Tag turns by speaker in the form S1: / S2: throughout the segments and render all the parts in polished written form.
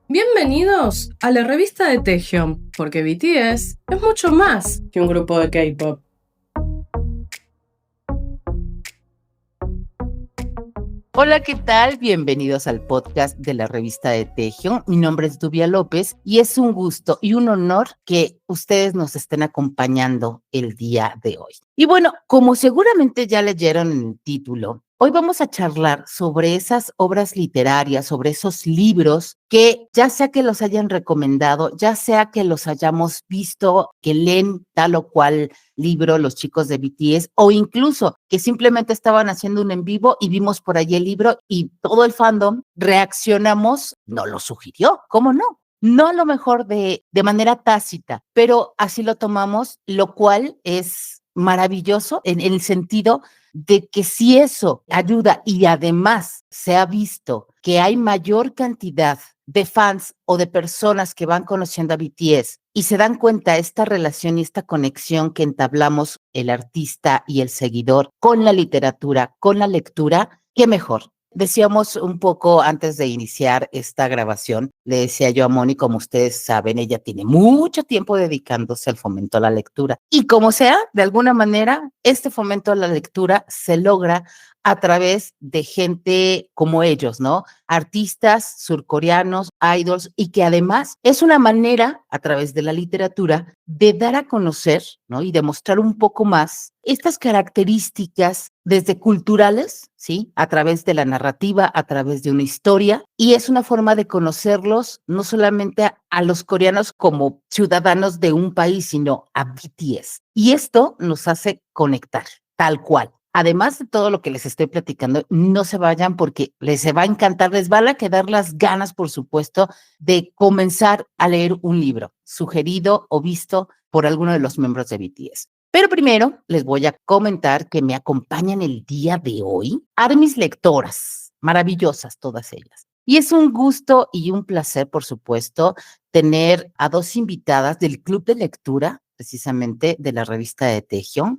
S1: Bienvenidos a la revista de Taehyung, porque BTS es mucho más que un grupo de K-pop.
S2: Hola, ¿qué tal? Bienvenidos al podcast de la revista de Taehyung. Mi nombre es Dubia López y es un gusto y un honor que ustedes nos estén acompañando el día de hoy. Y bueno, como seguramente ya leyeron en el título, hoy vamos a charlar sobre esas obras literarias, sobre esos libros que ya sea que los hayan recomendado, ya sea que los hayamos visto, que leen tal o cual libro los chicos de BTS, o incluso que simplemente estaban haciendo un en vivo y vimos por allí el libro y todo el fandom reaccionamos, no lo sugirió, ¿cómo no? No a lo mejor de manera tácita, pero así lo tomamos, lo cual es maravilloso en el sentido de que si eso ayuda y además se ha visto que hay mayor cantidad de fans o de personas que van conociendo a BTS y se dan cuenta esta relación y esta conexión que entablamos el artista y el seguidor con la literatura, con la lectura, qué mejor. Decíamos un poco antes de iniciar esta grabación, le decía yo a Moni, como ustedes saben, ella tiene mucho tiempo dedicándose al fomento a la lectura. Y como sea, de alguna manera, este fomento a la lectura se logra a través de gente como ellos, ¿no? Artistas surcoreanos, idols, y que además es una manera, a través de la literatura, de dar a conocer, ¿no? Y demostrar un poco más estas características desde culturales, ¿sí? A través de la narrativa, a través de una historia, y es una forma de conocerlos no solamente a los coreanos como ciudadanos de un país, sino a BTS. Y esto nos hace conectar, tal cual. Además de todo lo que les estoy platicando, no se vayan porque les va a encantar, les van a quedar las ganas, por supuesto, de comenzar a leer un libro sugerido o visto por alguno de los miembros de BTS. Pero primero les voy a comentar que me acompañan el día de hoy ARMYs lectoras, maravillosas todas ellas. Y es un gusto y un placer, por supuesto, tener a dos invitadas del club de lectura, precisamente de la revista de Taehyung.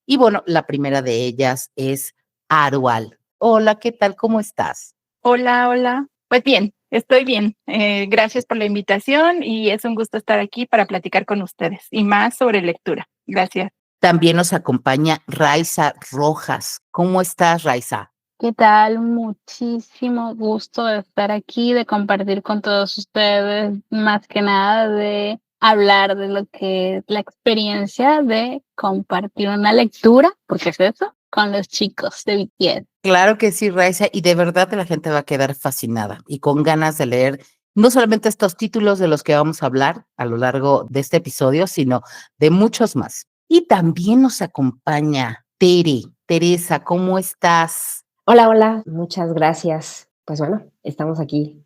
S2: Y bueno, la primera de ellas es Arual. Hola, ¿qué tal? ¿Cómo estás?
S3: Hola, hola. Pues bien, estoy bien. Gracias por la invitación y es un gusto estar aquí para platicar con ustedes y más sobre lectura. Gracias.
S2: También nos acompaña Raiza Rojas. ¿Cómo estás, Raiza?
S4: ¿Qué tal? Muchísimo gusto de estar aquí, de compartir con todos ustedes, más que nada de hablar de lo que es la experiencia de compartir una lectura, porque es eso, con los chicos de BTS.
S2: Claro que sí, Raiza, y de verdad la gente va a quedar fascinada y con ganas de leer no solamente estos títulos de los que vamos a hablar a lo largo de este episodio, sino de muchos más. Y también nos acompaña Teresa, ¿cómo estás?
S5: Hola, hola, muchas gracias. Pues bueno, estamos aquí.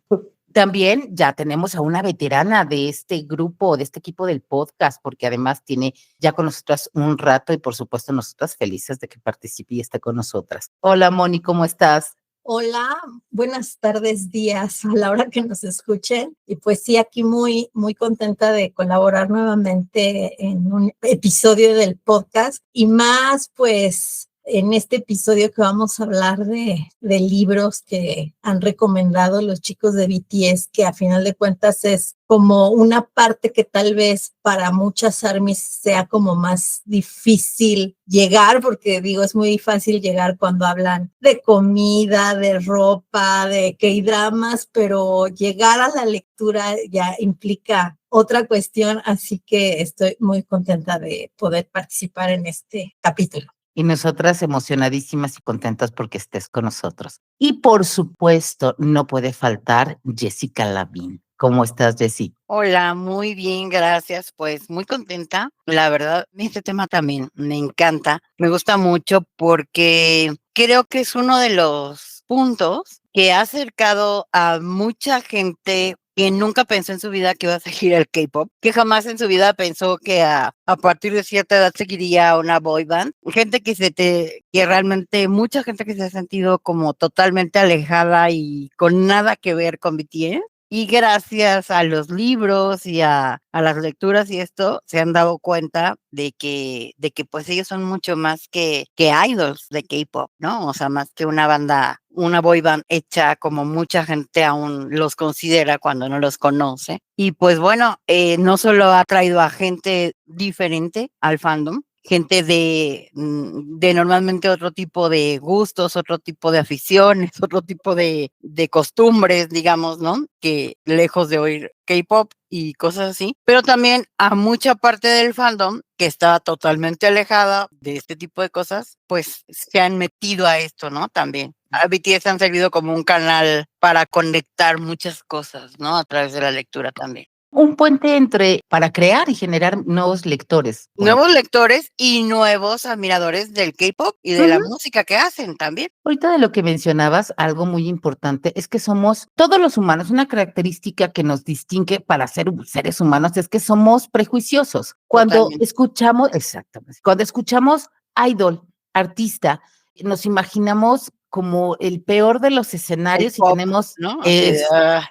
S2: También ya tenemos a una veterana de este grupo, de este equipo del podcast, porque además tiene ya con nosotras un rato y por supuesto nosotras felices de que participe y esté con nosotras. Hola Moni, ¿cómo estás?
S6: Hola, buenas tardes, días, a la hora que nos escuchen. Y pues sí, aquí muy, muy contenta de colaborar nuevamente en un episodio del podcast y más pues en este episodio que vamos a hablar de libros que han recomendado los chicos de BTS, que a final de cuentas es como una parte que tal vez para muchas ARMYs sea como más difícil llegar, porque digo, es muy fácil llegar cuando hablan de comida, de ropa, de K-dramas, pero llegar a la lectura ya implica otra cuestión, así que estoy muy contenta de poder participar en este capítulo.
S2: Y nosotras emocionadísimas y contentas porque estés con nosotros. Y por supuesto, no puede faltar Jessica Lavín. ¿Cómo estás, Jessie?
S7: Hola, muy bien, gracias. Pues muy contenta. La verdad, este tema también me encanta. Me gusta mucho porque creo que es uno de los puntos que ha acercado a mucha gente que nunca pensó en su vida que iba a seguir el K-pop, que jamás en su vida pensó que a partir de cierta edad seguiría una boy band. Gente que realmente, mucha gente que se ha sentido como totalmente alejada y con nada que ver con BTS. Y gracias a los libros y a las lecturas y esto, se han dado cuenta de que pues ellos son mucho más que idols de K-pop, ¿no? O sea, más que una banda, una boy band hecha como mucha gente aún los considera cuando no los conoce. Y pues bueno, no solo ha traído a gente diferente al fandom, gente de normalmente otro tipo de gustos, otro tipo de aficiones, otro tipo de costumbres, digamos, ¿no? Que lejos de oír K-pop y cosas así, pero también a mucha parte del fandom que estaba totalmente alejada de este tipo de cosas, pues se han metido a esto, ¿no? También. A BTS han servido como un canal para conectar muchas cosas, ¿no? A través de la lectura también.
S2: Un puente para crear y generar nuevos lectores.
S7: Nuevos lectores y nuevos admiradores del K-pop y de la música que hacen también.
S2: Ahorita de lo que mencionabas, algo muy importante es que somos todos los humanos, una característica que nos distingue para ser seres humanos es que somos prejuiciosos. Cuando
S7: Totalmente.
S2: escuchamos, exactamente, cuando escuchamos idol, artista, nos imaginamos como el peor de los escenarios y
S7: pop,
S2: tenemos
S7: ¿no? Así de,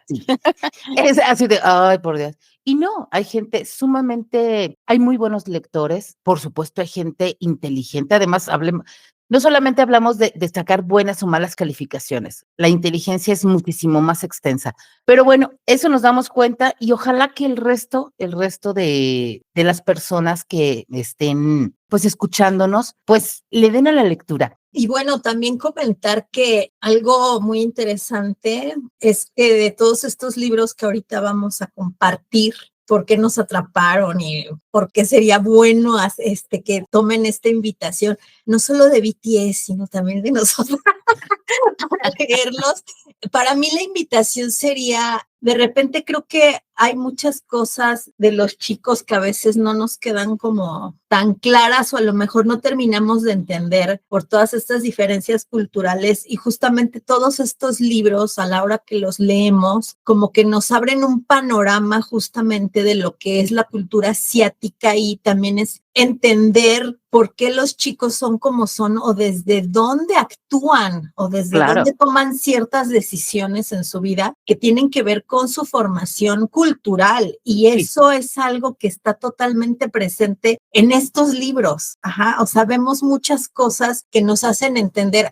S2: sí, es así de, ay, por Dios. Y no, hay gente sumamente, hay muy buenos lectores, por supuesto hay gente inteligente, además no solamente hablamos de sacar buenas o malas calificaciones, la inteligencia es muchísimo más extensa, pero bueno, eso nos damos cuenta y ojalá que el resto de las personas que estén pues escuchándonos, pues le den a la lectura.
S6: Y bueno, también comentar que algo muy interesante es que de todos estos libros que ahorita vamos a compartir, por qué nos atraparon y por qué sería bueno que tomen esta invitación, no solo de BTS, sino también de nosotros, para leerlos. Para mí la invitación sería, de repente creo que hay muchas cosas de los chicos que a veces no nos quedan como tan claras o a lo mejor no terminamos de entender por todas estas diferencias culturales y justamente todos estos libros a la hora que los leemos como que nos abren un panorama justamente de lo que es la cultura asiática y también es entender por qué los chicos son como son o desde dónde actúan o desde dónde toman ciertas decisiones en su vida que tienen que ver con su formación cultural y eso es algo que está totalmente presente en estos libros. O sea, vemos muchas cosas que nos hacen entender,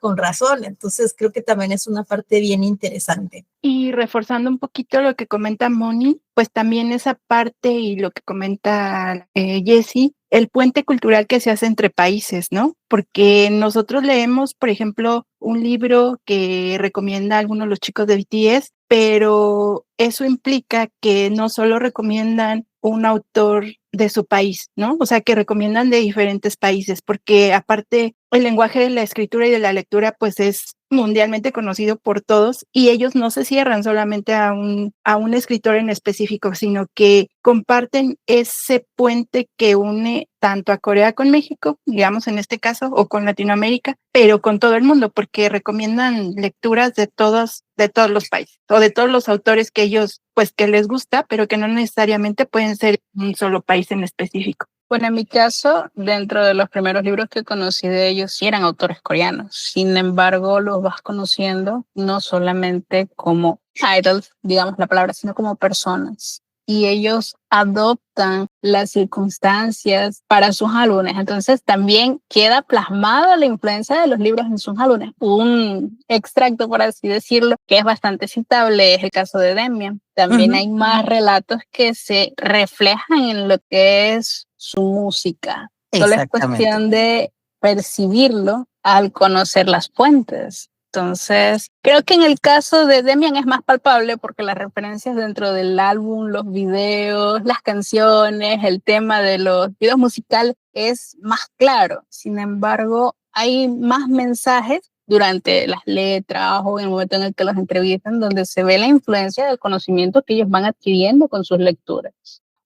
S6: con razón, entonces creo que también es una parte bien interesante.
S3: Y reforzando un poquito lo que comenta Moni, pues también esa parte y lo que comenta Jessie, el puente cultural que se hace entre países, ¿no? Porque nosotros leemos, por ejemplo, un libro que recomienda a algunos de los chicos de BTS, pero eso implica que no solo recomiendan un autor de su país, ¿no? O sea, que recomiendan de diferentes países, porque aparte el lenguaje de la escritura y de la lectura, pues es mundialmente conocido por todos y ellos no se cierran solamente a un escritor en específico, sino que comparten ese puente que une tanto a Corea con México, digamos en este caso, o con Latinoamérica, pero con todo el mundo, porque recomiendan lecturas de todos los países o de todos los autores que ellos, pues que les gusta, pero que no necesariamente pueden ser un solo país en específico.
S4: Bueno, en mi caso, dentro de los primeros libros que conocí de ellos, sí eran autores coreanos. Sin embargo, los vas conociendo no solamente como idols, digamos la palabra, sino como personas. Y ellos adoptan las circunstancias para sus álbumes. Entonces también queda plasmada la influencia de los libros en sus álbumes. Un extracto, por así decirlo, que es bastante citable es el caso de Demian. También hay más relatos que se reflejan en lo que es su música. Solo es cuestión de percibirlo al conocer las fuentes. Entonces, creo que en el caso de Demian es más palpable porque las referencias dentro del álbum, los videos, las canciones, el tema de los videos musicales es más claro. Sin embargo, hay más mensajes durante las letras o en el momento en el que los entrevistan donde se ve la influencia del conocimiento que ellos van adquiriendo con sus lecturas.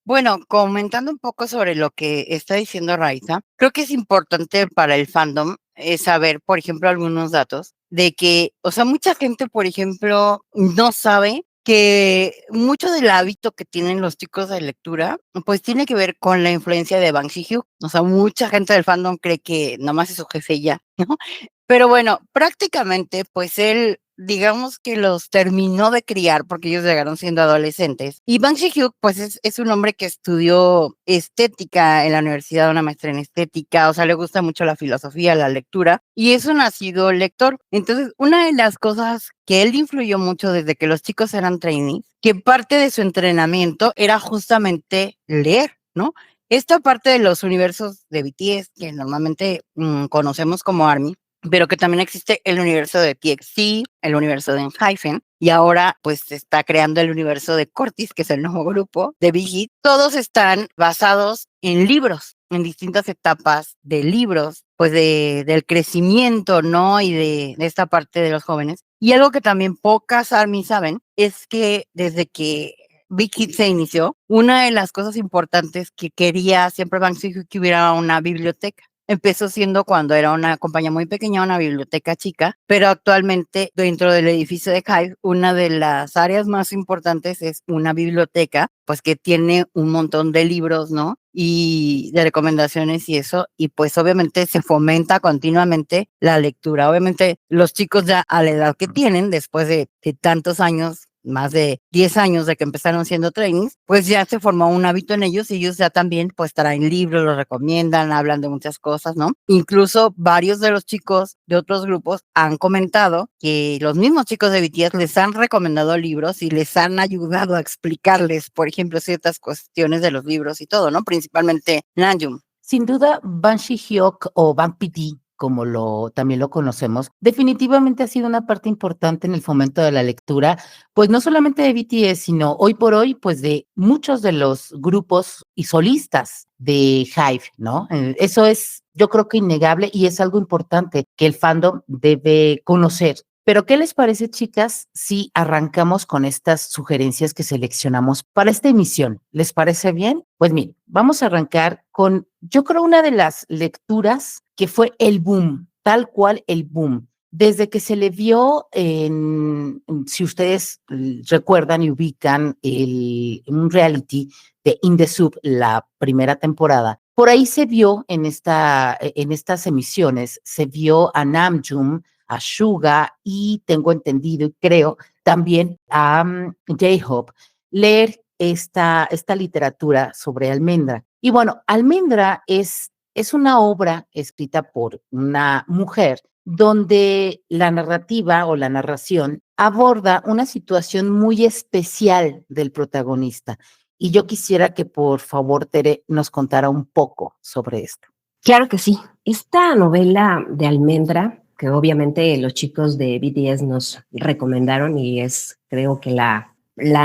S7: Bueno, comentando un poco sobre lo que está diciendo Raiza, creo que es importante para el fandom saber, por ejemplo, algunos datos de que, o sea, mucha gente, por ejemplo, no sabe que mucho del hábito que tienen los chicos de lectura, pues tiene que ver con la influencia de Bang Si-hyuk. O sea, mucha gente del fandom cree que nomás es su jefe y ya, ¿no? Pero bueno, prácticamente, pues él digamos que los terminó de criar porque ellos llegaron siendo adolescentes. Y Bang Si-hyuk, pues es un hombre que estudió estética en la universidad, una maestría en estética, o sea, le gusta mucho la filosofía, la lectura, y es un nacido lector. Entonces, una de las cosas que él influyó mucho desde que los chicos eran trainees, que parte de su entrenamiento era justamente leer, ¿no? Esta parte de los universos de BTS, que normalmente conocemos como ARMY, pero que también existe el universo de TXT, el universo de ENHYPEN, y ahora pues se está creando el universo de Cortis, que es el nuevo grupo de Big Hit. Todos están basados en libros, en distintas etapas de libros, pues del crecimiento, ¿no? Y de esta parte de los jóvenes. Y algo que también pocas ARMY saben es que desde que Big Hit se inició, una de las cosas importantes que quería siempre Bang Si-hyuk que hubiera una biblioteca. Empezó siendo cuando era una compañía muy pequeña, una biblioteca chica, pero actualmente dentro del edificio de HYBE, una de las áreas más importantes es una biblioteca, pues que tiene un montón de libros, ¿no? Y de recomendaciones y eso, y pues obviamente se fomenta continuamente la lectura. Obviamente los chicos ya a la edad que tienen, después de tantos años, más de 10 años de que empezaron siendo trainees, pues ya se formó un hábito en ellos y ellos ya también pues traen libros, los recomiendan, hablan de muchas cosas, ¿no? Incluso varios de los chicos de otros grupos han comentado que los mismos chicos de BTS les han recomendado libros y les han ayudado a explicarles, por ejemplo, ciertas cuestiones de los libros y todo, ¿no? Principalmente Namjoon.
S2: Sin duda, Bang Si-hyuk o Bang PD, como también lo conocemos, definitivamente ha sido una parte importante en el fomento de la lectura, pues no solamente de BTS, sino hoy por hoy, pues de muchos de los grupos y solistas de HYBE, ¿no? Eso es, yo creo que innegable y es algo importante que el fandom debe conocer. Pero, ¿qué les parece, chicas, si arrancamos con estas sugerencias que seleccionamos para esta emisión? ¿Les parece bien? Pues miren, vamos a arrancar con, yo creo, una de las lecturas que fue el boom, tal cual el boom. Desde que se le vio si ustedes recuerdan y ubican un reality de In the Soup, la primera temporada, por ahí se vio en estas emisiones, se vio a Namjoon, a Suga y tengo entendido y creo también a J-Hope leer esta literatura sobre Almendra. Y bueno, Almendra es una obra escrita por una mujer donde la narrativa o la narración aborda una situación muy especial del protagonista. Y yo quisiera que por favor, Tere, nos contara un poco sobre esto.
S5: Claro que sí. Esta novela de Almendra, que obviamente los chicos de BTS nos recomendaron y es, creo que la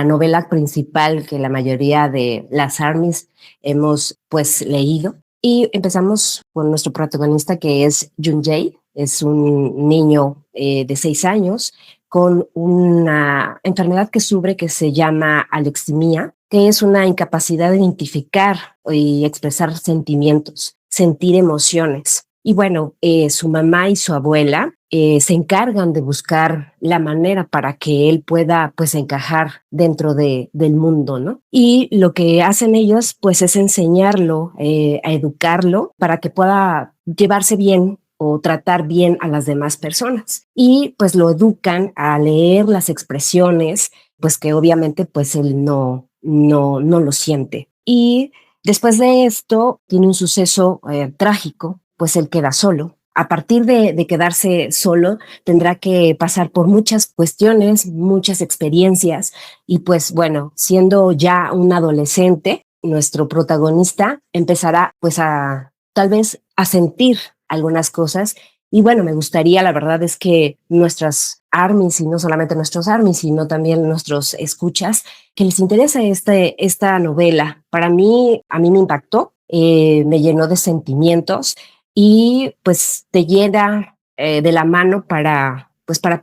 S5: novela principal que la mayoría de las ARMYs hemos pues leído. Y empezamos con nuestro protagonista, que es Junjae. Es un niño de 6 años con una enfermedad que sufre que se llama aleximia, que es una incapacidad de identificar y expresar sentimientos, sentir emociones. Y bueno, su mamá y su abuela se encargan de buscar la manera para que él pueda pues encajar dentro del mundo, ¿no? Y lo que hacen ellos pues es enseñarlo, a educarlo para que pueda llevarse bien o tratar bien a las demás personas. Y pues lo educan a leer las expresiones, pues que obviamente pues él no lo siente. Y después de esto tiene un suceso trágico, pues él queda solo. A partir de quedarse solo, tendrá que pasar por muchas cuestiones, muchas experiencias, y pues bueno, siendo ya un adolescente, nuestro protagonista empezará pues tal vez a sentir algunas cosas. Y bueno, me gustaría, la verdad es que nuestras ARMYs, y no solamente nuestros ARMYs, sino también nuestros escuchas, que les interese esta novela. A mí me impactó, me llenó de sentimientos y pues te llena de la mano para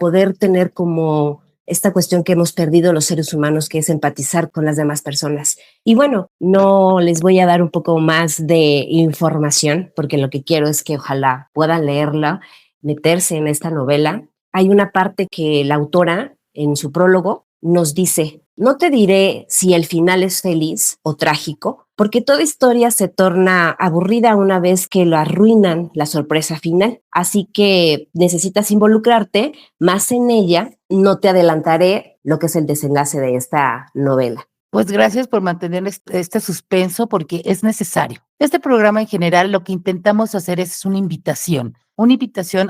S5: poder tener como esta cuestión que hemos perdido los seres humanos, que es empatizar con las demás personas. Y bueno, no les voy a dar un poco más de información, porque lo que quiero es que ojalá puedan leerla, meterse en esta novela. Hay una parte que la autora, en su prólogo, nos dice: no te diré si el final es feliz o trágico, porque toda historia se torna aburrida una vez que lo arruinan la sorpresa final. Así que necesitas involucrarte más en ella. No te adelantaré lo que es el desenlace de esta novela.
S2: Pues gracias por mantener este suspenso porque es necesario. Este programa en general lo que intentamos hacer es una invitación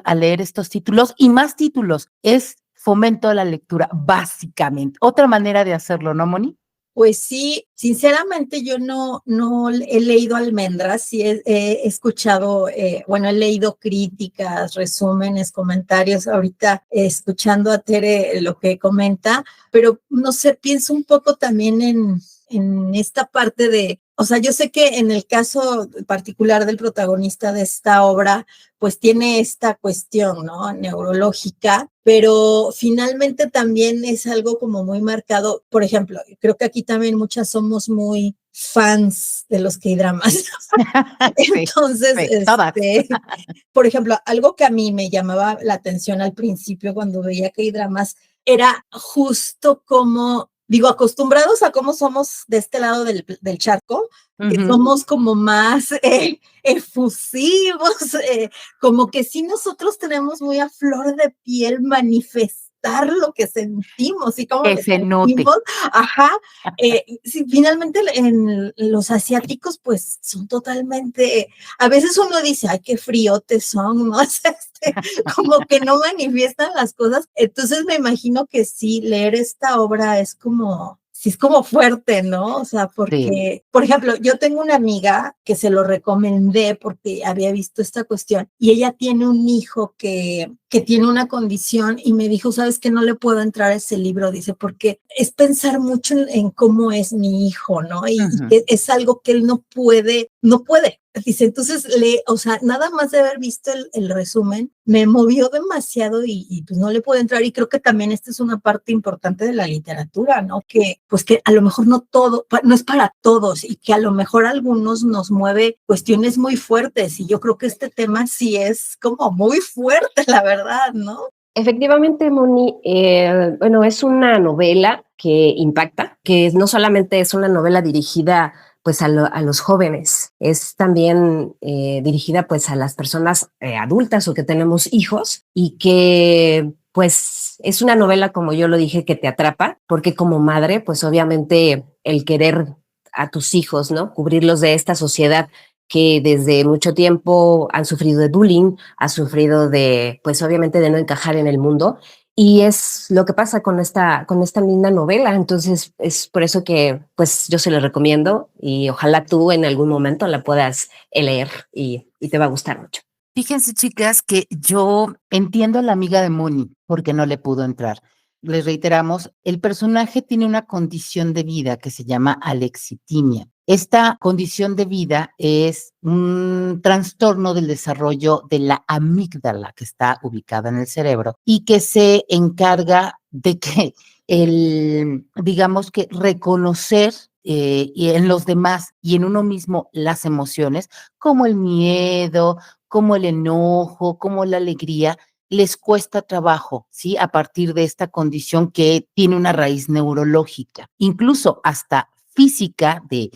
S2: a leer estos títulos y más títulos. Es fomento a la lectura, básicamente. Otra manera de hacerlo, ¿no, Moni?
S6: Pues sí, sinceramente yo no he leído Almendras, sí he escuchado, bueno, he leído críticas, resúmenes, comentarios, ahorita escuchando a Tere lo que comenta, pero no sé, pienso un poco también en esta parte de, o sea, yo sé que en el caso particular del protagonista de esta obra, pues tiene esta cuestión, ¿no? Neurológica, pero finalmente también es algo como muy marcado. Por ejemplo, creo que aquí también muchas somos muy fans de los K-dramas. Entonces, por ejemplo, algo que a mí me llamaba la atención al principio cuando veía K-dramas era justo como, digo, acostumbrados a cómo somos de este lado del charco, que somos como más efusivos, como que sí nosotros tenemos muy a flor de piel manifestar lo que sentimos y cómo
S2: que se note.
S6: Ajá. Sí, finalmente en los asiáticos pues son totalmente, a veces uno dice, ay, qué friotes son, ¿no? Como que no manifiestan las cosas. Entonces me imagino que sí, leer esta obra es como, sí es como fuerte, ¿no? O sea, porque, sí. Por ejemplo, yo tengo una amiga que se lo recomendé porque había visto esta cuestión y ella tiene un hijo que tiene una condición y me dijo, ¿sabes qué? No le puedo entrar a ese libro, dice, porque es pensar mucho en cómo es mi hijo, ¿no? Y es algo que él no puede. Dice, entonces, o sea, nada más de haber visto el resumen, me movió demasiado y pues no le puedo entrar. Y creo que también esta es una parte importante de la literatura, ¿no? Que pues que a lo mejor no es para todos y que a lo mejor a algunos nos mueve cuestiones muy fuertes. Y yo creo que este tema sí es como muy fuerte, la verdad, ¿no?
S5: Efectivamente, Moni, bueno, es una novela que impacta, que no solamente es una novela dirigida pues a los jóvenes, es también dirigida pues a las personas adultas o que tenemos hijos y que pues es una novela, como yo lo dije, que te atrapa, porque como madre pues obviamente el querer a tus hijos, ¿no? Cubrirlos de esta sociedad que desde mucho tiempo han sufrido de bullying, han sufrido de, pues obviamente de no encajar en el mundo, y es lo que pasa con esta linda novela. Entonces es por eso que pues yo se la recomiendo y ojalá tú en algún momento la puedas leer y te va a gustar mucho.
S2: Fíjense, chicas, que yo entiendo a la amiga de Moni porque no le pudo entrar. Les reiteramos, el personaje tiene una condición de vida que se llama alexitimia. Esta condición de vida es un trastorno del desarrollo de la amígdala que está ubicada en el cerebro y que se encarga de que digamos que reconocer y en los demás y en uno mismo las emociones, como el miedo, como el enojo, como la alegría, les cuesta trabajo, ¿sí? A partir de esta condición que tiene una raíz neurológica, incluso hasta física de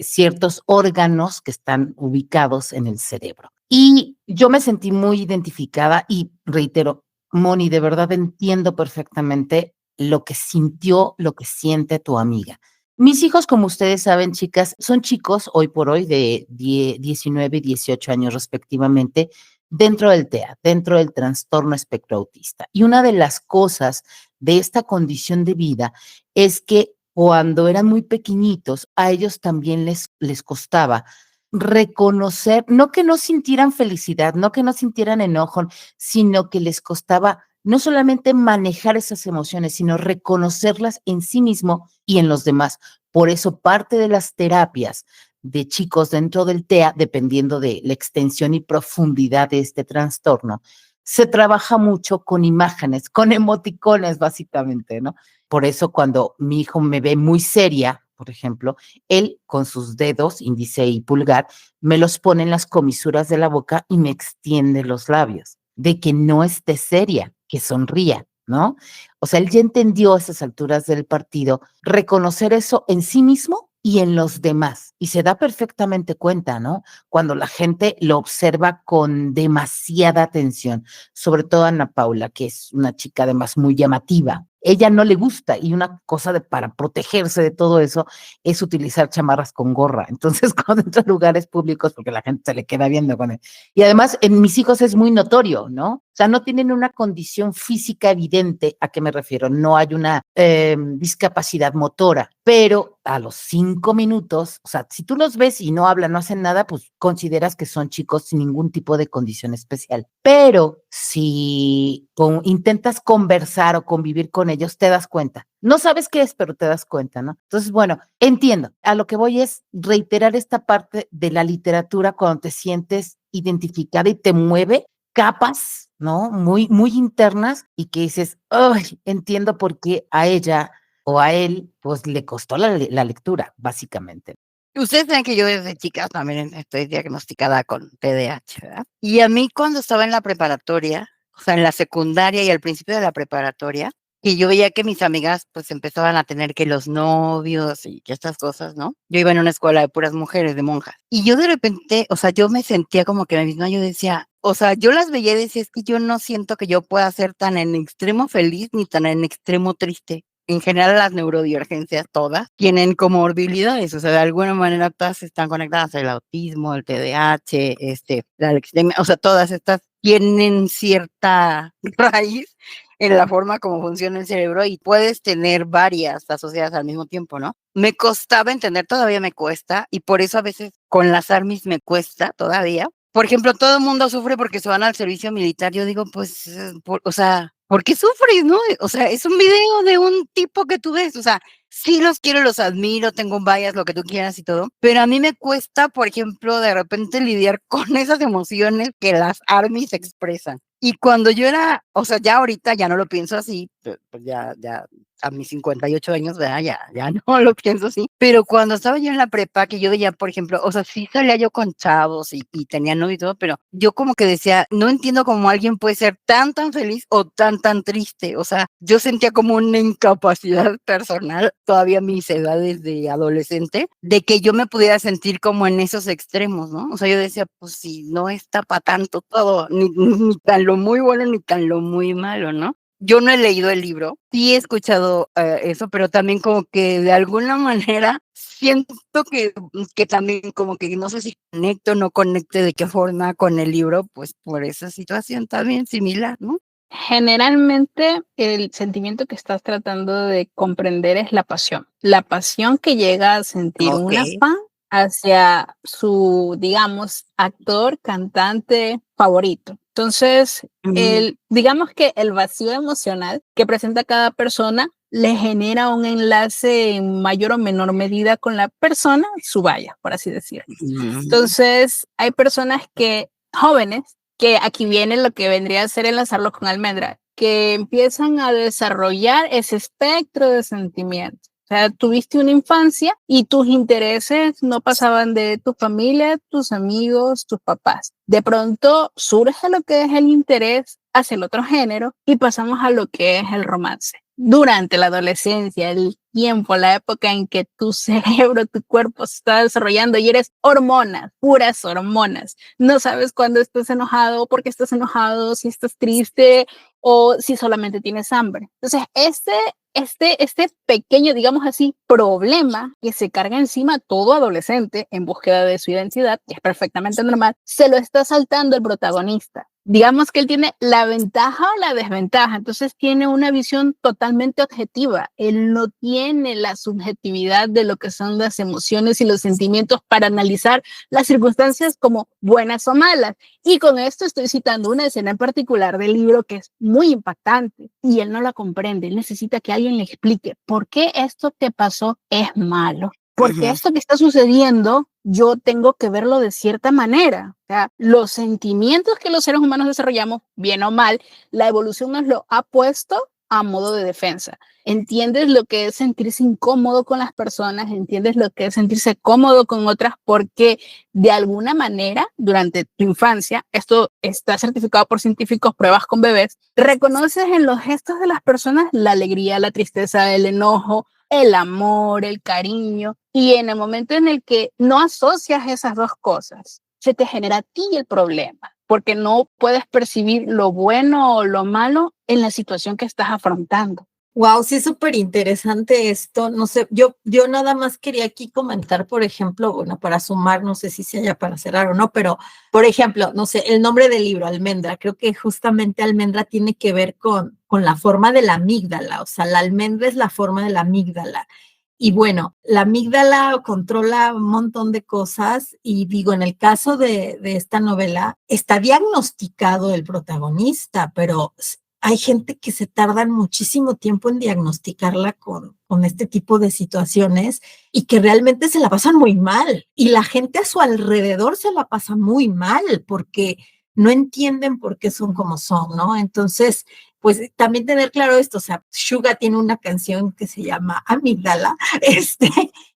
S2: ciertos órganos que están ubicados en el cerebro. Y yo me sentí muy identificada y reitero, Moni, de verdad entiendo perfectamente lo que sintió, lo que siente tu amiga. Mis hijos, como ustedes saben, chicas, son chicos hoy por hoy de 19 y 18 años respectivamente, dentro del TEA, dentro del trastorno espectro autista. Y una de las cosas de esta condición de vida es que cuando eran muy pequeñitos, a ellos también les costaba reconocer, no que no sintieran felicidad, no que no sintieran enojo, sino que les costaba no solamente manejar esas emociones, sino reconocerlas en sí mismo y en los demás. Por eso parte de las terapias de chicos dentro del TEA, dependiendo de la extensión y profundidad de este trastorno, se trabaja mucho con imágenes, con emoticones básicamente, ¿no? Por eso cuando mi hijo me ve muy seria, por ejemplo, él con sus dedos, índice y pulgar, me los pone en las comisuras de la boca y me extiende los labios, de que no esté seria, que sonría. ¿no? O sea, él ya entendió a esas alturas del partido reconocer eso en sí mismo y en los demás. Y se da perfectamente cuenta, ¿no? Cuando la gente lo observa con demasiada atención, sobre todo Ana Paula, que es una chica además muy llamativa. Ella no le gusta y una cosa para protegerse de todo eso es utilizar chamarras con gorra. Entonces, cuando entra a lugares públicos, porque la gente se le queda viendo con él. Y además, en mis hijos es muy notorio, ¿no? O sea, no tienen una condición física evidente. ¿A qué me refiero? No hay una discapacidad motora, pero a los 5 minutos, o sea, si tú los ves y no hablan, no hacen nada, pues consideras que son chicos sin ningún tipo de condición especial. Pero si intentas conversar o convivir con ellos, te das cuenta. No sabes qué es, pero te das cuenta, ¿no? Entonces, bueno, entiendo. A lo que voy es reiterar esta parte de la literatura cuando te sientes identificada y te mueve capas, ¿no? Muy, muy internas y que dices, ay, entiendo por qué a ella o a él, pues le costó la lectura, básicamente.
S7: Ustedes saben que yo desde chica también estoy diagnosticada con TDAH, ¿verdad? Y a mí cuando estaba en la preparatoria, o sea, en la secundaria y al principio de la preparatoria, y yo veía que mis amigas pues empezaban a tener que los novios y que estas cosas, ¿no? Yo iba en una escuela de puras mujeres, de monjas. Y yo de repente, o sea, yo me sentía como que a mí misma, yo decía, o sea, yo las veía y decía, es que yo no siento que yo pueda ser tan en extremo feliz ni tan en extremo triste. En general, las neurodivergencias todas tienen comorbilidades, o sea, de alguna manera todas están conectadas, el autismo, el TDAH, la alexemia, o sea, todas estas tienen cierta raíz en la forma como funciona el cerebro y puedes tener varias asociadas al mismo tiempo, ¿no? Me costaba entender, todavía me cuesta, y por eso a veces con las ARMYs me cuesta todavía. Por ejemplo, todo el mundo sufre porque se van al servicio militar. Yo digo, pues, o sea, ¿por qué sufres, no? O sea, es un video de un tipo que tú ves, o sea, sí los quiero, los admiro, tengo un bias, lo que tú quieras y todo, pero a mí me cuesta, por ejemplo, de repente lidiar con esas emociones que las ARMYs expresan. Y cuando yo era, o sea, ya ahorita ya no lo pienso así, pues ya a mis 58 años, ¿verdad? Ya no lo pienso así. Pero cuando estaba yo en la prepa, que yo veía, por ejemplo, o sea, sí salía yo con chavos y tenía novio y todo, pero yo como que decía, no entiendo cómo alguien puede ser tan feliz o tan triste. O sea, yo sentía como una incapacidad personal, todavía a mis edades de adolescente, de que yo me pudiera sentir como en esos extremos, ¿no? O sea, yo decía, pues si no está para tanto todo, ni tan lo muy bueno ni tan lo muy malo, ¿no? Yo no he leído el libro, sí he escuchado eso, pero también como que de alguna manera siento que también como que no sé si conecto o no conecte de qué forma con el libro, pues por esa situación también similar, ¿no?
S4: Generalmente el sentimiento que estás tratando de comprender es la pasión que llega a sentir una fan hacia su, digamos, actor, cantante favorito. Entonces, digamos que el vacío emocional que presenta cada persona le genera un enlace en mayor o menor medida con la persona, su vaya, por así decirlo. Entonces, hay personas jóvenes, que aquí viene lo que vendría a ser enlazarlo con Almendra, que empiezan a desarrollar ese espectro de sentimientos. O sea, tuviste una infancia y tus intereses no pasaban de tu familia, tus amigos, tus papás. De pronto surge lo que es el interés hacia el otro género y pasamos a lo que es el romance. Durante la adolescencia, el tiempo, la época en que tu cerebro, tu cuerpo se está desarrollando y eres hormonas, puras hormonas. No sabes cuándo estás enojado, por qué estás enojado, si estás triste o si solamente tienes hambre. Entonces, este pequeño, digamos así, problema que se carga encima todo adolescente en búsqueda de su identidad, que es perfectamente normal, se lo está saltando el protagonista. Digamos que él tiene la ventaja o la desventaja, entonces tiene una visión totalmente objetiva. Él no tiene la subjetividad de lo que son las emociones y los sentimientos para analizar las circunstancias como buenas o malas. Y con esto estoy citando una escena en particular del libro que es muy impactante y él no la comprende. Él necesita que alguien le explique por qué esto que pasó es malo. Porque esto que está sucediendo, yo tengo que verlo de cierta manera. O sea, los sentimientos que los seres humanos desarrollamos, bien o mal, la evolución nos lo ha puesto a modo de defensa. Entiendes lo que es sentirse incómodo con las personas, entiendes lo que es sentirse cómodo con otras, porque de alguna manera durante tu infancia, esto está certificado por científicos, pruebas con bebés, reconoces en los gestos de las personas la alegría, la tristeza, el enojo, el amor, el cariño, y en el momento en el que no asocias esas dos cosas, se te genera a ti el problema, porque no puedes percibir lo bueno o lo malo en la situación que estás afrontando.
S6: Wow, sí, súper interesante esto. No sé, yo nada más quería aquí comentar, por ejemplo, bueno, para sumar, no sé si se haya para cerrar o no, pero, por ejemplo, no sé, el nombre del libro, Almendra, creo que justamente almendra tiene que ver con la forma de la amígdala, o sea, la almendra es la forma de la amígdala. Y bueno, la amígdala controla un montón de cosas y digo, en el caso de esta novela, está diagnosticado el protagonista, pero hay gente que se tardan muchísimo tiempo en diagnosticarla con este tipo de situaciones y que realmente se la pasan muy mal. Y la gente a su alrededor se la pasa muy mal porque no entienden por qué son como son, ¿no? Entonces, pues también tener claro esto, o sea, Suga tiene una canción que se llama Amígdala,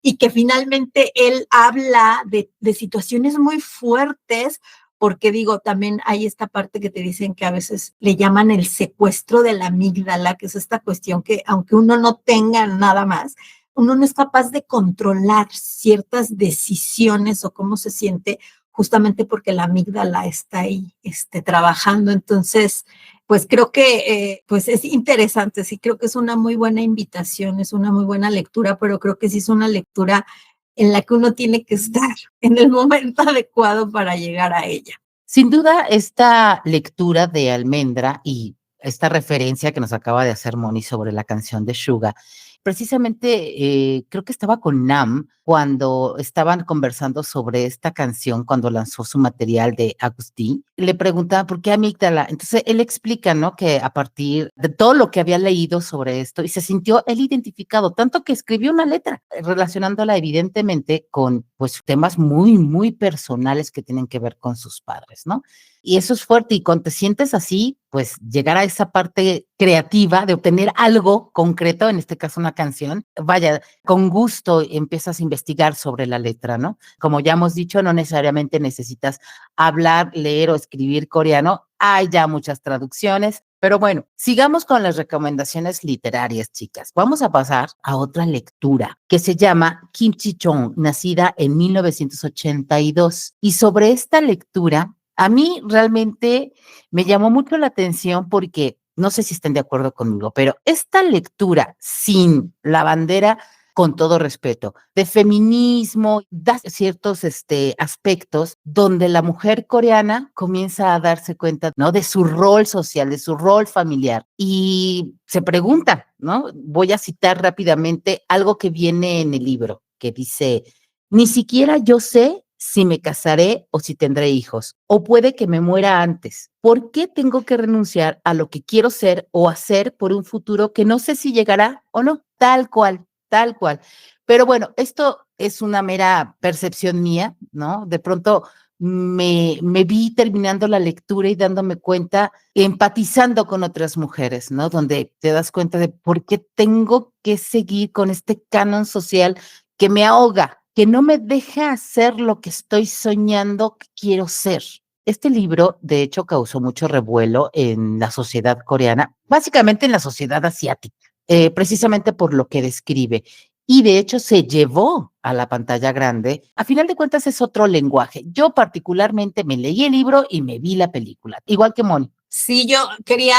S6: y que finalmente él habla de situaciones muy fuertes, porque digo, también hay esta parte que te dicen que a veces le llaman el secuestro de la amígdala, que es esta cuestión que aunque uno no tenga nada más, uno no es capaz de controlar ciertas decisiones o cómo se siente, justamente porque la amígdala está ahí trabajando. Entonces, pues creo que pues es interesante, sí creo que es una muy buena invitación, es una muy buena lectura, pero creo que sí es una lectura en la que uno tiene que estar en el momento adecuado para llegar a ella.
S2: Sin duda, esta lectura de Almendra y esta referencia que nos acaba de hacer Moni sobre la canción de Suga, precisamente creo que estaba con Nam cuando estaban conversando sobre esta canción, cuando lanzó su material de Agustín, le preguntaba por qué amígdala. Entonces él explica, ¿no? Que a partir de todo lo que había leído sobre esto y se sintió él identificado, tanto que escribió una letra relacionándola evidentemente con pues temas muy, muy personales que tienen que ver con sus padres, ¿no? Y eso es fuerte y cuando te sientes así, pues llegar a esa parte creativa de obtener algo concreto, en este caso una canción, vaya, con gusto empiezas a investigar sobre la letra, ¿no? Como ya hemos dicho, no necesariamente necesitas hablar, leer o escribir coreano, hay ya muchas traducciones, pero bueno, sigamos con las recomendaciones literarias, chicas. Vamos a pasar a otra lectura que se llama Kim Chi-chong, nacida en 1982. Y sobre esta lectura, a mí realmente me llamó mucho la atención porque, no sé si estén de acuerdo conmigo, pero esta lectura sin la bandera, con todo respeto, de feminismo, da ciertos aspectos donde la mujer coreana comienza a darse cuenta, ¿no? De su rol social, de su rol familiar. Y se pregunta, ¿no? Voy a citar rápidamente algo que viene en el libro, que dice, ni siquiera yo sé si me casaré o si tendré hijos, o puede que me muera antes. ¿Por qué tengo que renunciar a lo que quiero ser o hacer por un futuro que no sé si llegará o no? Tal cual, tal cual. Pero bueno, esto es una mera percepción mía, ¿no? De pronto me vi terminando la lectura y dándome cuenta, empatizando con otras mujeres, ¿no? Donde te das cuenta de por qué tengo que seguir con este canon social que me ahoga, que no me deja hacer lo que estoy soñando que quiero ser. Este libro, de hecho, causó mucho revuelo en la sociedad coreana, básicamente en la sociedad asiática, precisamente por lo que describe. Y de hecho se llevó a la pantalla grande. A final de cuentas es otro lenguaje. Yo particularmente me leí el libro y me vi la película, igual que Moni.
S6: Sí, yo quería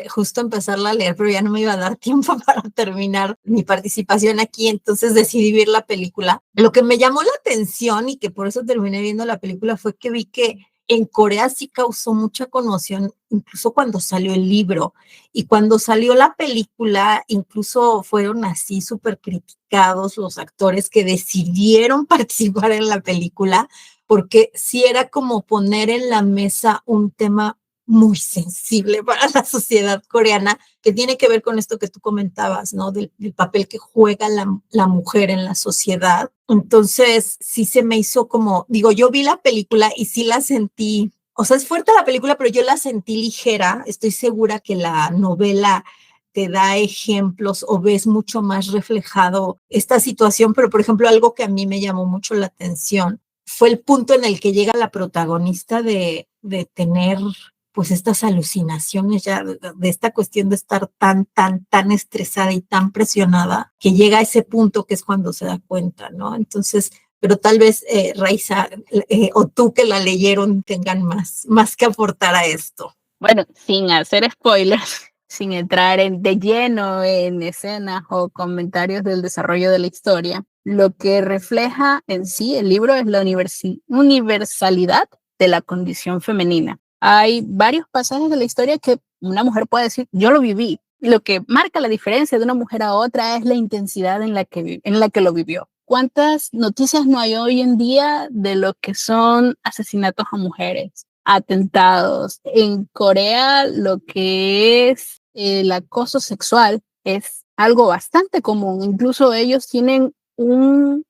S6: justo empezarla a leer, pero ya no me iba a dar tiempo para terminar mi participación aquí, entonces decidí ver la película. Lo que me llamó la atención y que por eso terminé viendo la película fue que vi que en Corea sí causó mucha conmoción, incluso cuando salió el libro. Y cuando salió la película, incluso fueron así súper criticados los actores que decidieron participar en la película, porque sí era como poner en la mesa un tema muy sensible para la sociedad coreana, que tiene que ver con esto que tú comentabas, ¿no? Del papel que juega la mujer en la sociedad. Entonces, sí se me hizo como, digo, yo vi la película y sí la sentí, o sea, es fuerte la película, pero yo la sentí ligera. Estoy segura que la novela te da ejemplos o ves mucho más reflejado esta situación, pero por ejemplo algo que a mí me llamó mucho la atención fue el punto en el que llega la protagonista de tener pues estas alucinaciones ya de esta cuestión de estar tan estresada y tan presionada, que llega a ese punto que es cuando se da cuenta, ¿no? Entonces, pero tal vez Raiza o tú que la leyeron tengan más que aportar a esto.
S4: Bueno, sin hacer spoilers, sin entrar de lleno en escenas o comentarios del desarrollo de la historia, lo que refleja en sí el libro es la universalidad de la condición femenina. Hay varios pasajes de la historia que una mujer puede decir, yo lo viví. Lo que marca la diferencia de una mujer a otra es la intensidad en la que lo vivió. ¿Cuántas noticias no hay hoy en día de lo que son asesinatos a mujeres, atentados? En Corea lo que es el acoso sexual es algo bastante común. Incluso ellos tienen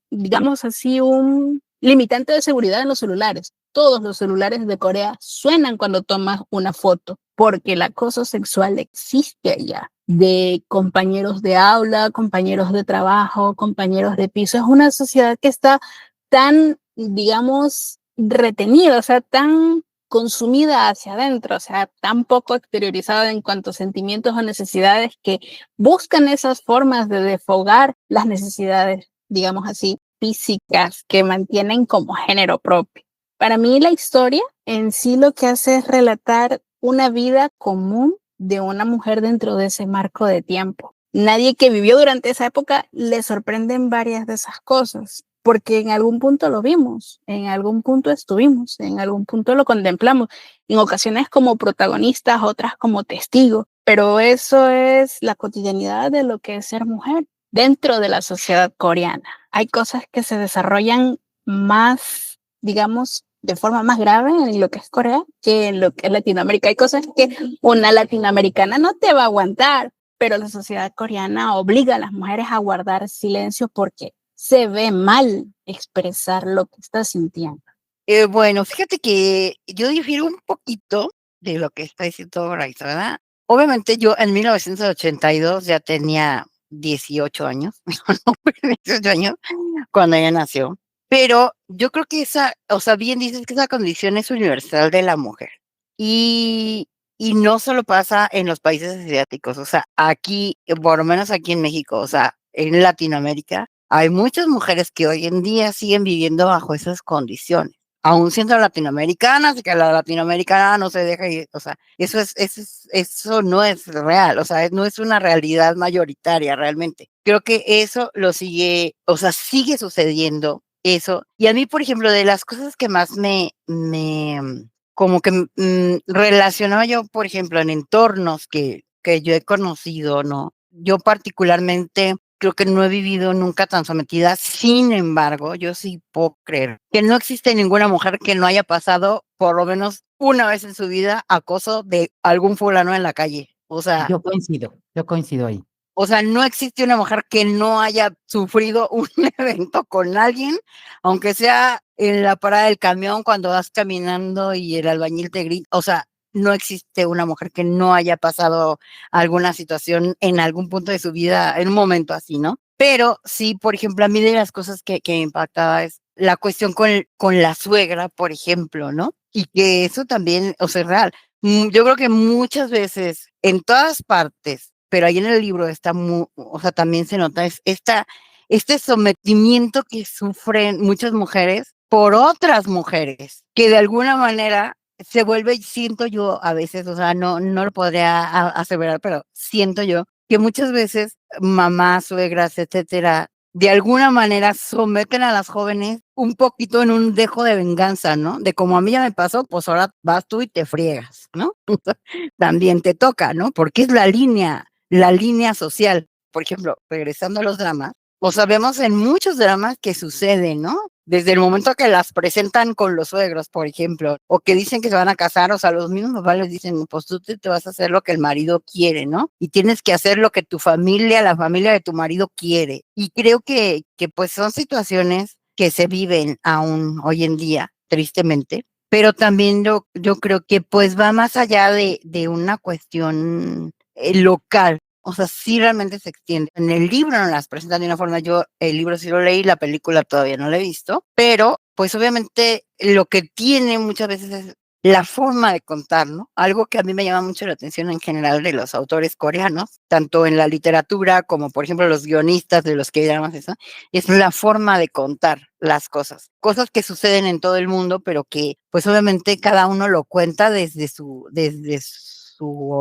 S4: digamos así, un limitante de seguridad en los celulares. Todos los celulares de Corea suenan cuando tomas una foto, porque el acoso sexual existe allá, de compañeros de aula, compañeros de trabajo, compañeros de piso. Es una sociedad que está tan, digamos, retenida, o sea, tan consumida hacia adentro, o sea, tan poco exteriorizada en cuanto a sentimientos o necesidades, que buscan esas formas de desfogar las necesidades, digamos así, físicas, que mantienen como género propio. Para mí la historia en sí lo que hace es relatar una vida común de una mujer dentro de ese marco de tiempo. Nadie que vivió durante esa época le sorprenden varias de esas cosas, porque en algún punto lo vimos, en algún punto estuvimos, en algún punto lo contemplamos, en ocasiones como protagonistas, otras como testigos, pero eso es la cotidianidad de lo que es ser mujer dentro de la sociedad coreana. Hay cosas que se desarrollan más, digamos, de forma más grave en lo que es Corea que en lo que es Latinoamérica. Hay cosas que una latinoamericana no te va a aguantar, pero la sociedad coreana obliga a las mujeres a guardar silencio porque se ve mal expresar lo que está sintiendo.
S7: Bueno, fíjate que yo difiero un poquito de lo que está diciendo Raiza, ¿verdad? Obviamente yo en 1982 ya tenía 18 años, 18 años cuando ella nació, pero yo creo que o sea, bien dices que esa condición es universal de la mujer y, y no solo pasa en los países asiáticos, o sea, aquí, por lo menos aquí en México, o sea, en Latinoamérica, hay muchas mujeres que hoy en día siguen viviendo bajo esas condiciones. Aún siendo latinoamericanas, y que la latinoamericana no se deja ir, o sea, eso no es real, o sea, no es una realidad mayoritaria realmente. Creo que eso lo sigue, o sea, sigue sucediendo eso. Y a mí, por ejemplo, de las cosas que más como que relacionaba yo, por ejemplo, en entornos que yo he conocido, ¿no? Yo particularmente creo que no he vivido nunca tan sometida. Sin embargo, yo sí puedo creer que no existe ninguna mujer que no haya pasado por lo menos una vez en su vida acoso de algún fulano en la calle. O sea,
S2: Yo coincido ahí.
S7: o sea, no existe una mujer que no haya sufrido un evento con alguien, aunque sea en la parada del camión cuando vas caminando y el albañil te grita. O sea, no existe una mujer que no haya pasado alguna situación en algún punto de su vida, en un momento así, ¿no? Pero sí, por ejemplo, a mí de las cosas que me impactaba es la cuestión con la suegra, por ejemplo, ¿no? Y que eso también, o sea, es real. Yo creo que muchas veces, en todas partes, pero ahí en el libro está o sea, también se nota este sometimiento que sufren muchas mujeres por otras mujeres, que de alguna manera se vuelve, siento yo a veces, o sea, no lo podría aseverar, pero siento yo que muchas veces mamás, suegras, etcétera, de alguna manera someten a las jóvenes un poquito en un dejo de venganza, ¿no? De como a mí ya me pasó, pues ahora vas tú y te friegas, ¿no? También te toca, ¿no? Porque es la línea social. Por ejemplo, regresando a los dramas, o sabemos en muchos dramas que suceden, ¿no? Desde el momento que las presentan con los suegros, por ejemplo, o que dicen que se van a casar, o sea, los mismos papás les dicen, pues tú te vas a hacer lo que el marido quiere, ¿no? Y tienes que hacer lo que tu familia, la familia de tu marido quiere. Y creo que pues son situaciones que se viven aún hoy en día, tristemente, pero también yo creo que pues va más allá de una cuestión local. o sea, sí realmente se extiende. En el libro no las presentan de una forma, yo el libro sí lo leí, la película todavía no la he visto, pero pues obviamente lo que tiene muchas veces es la forma de contar, ¿no? Algo que a mí me llama mucho la atención en general de los autores coreanos, tanto en la literatura como, por ejemplo, los guionistas de los que llamas eso, es la forma de contar las cosas. Cosas que suceden en todo el mundo, pero que, pues obviamente cada uno lo cuenta desde su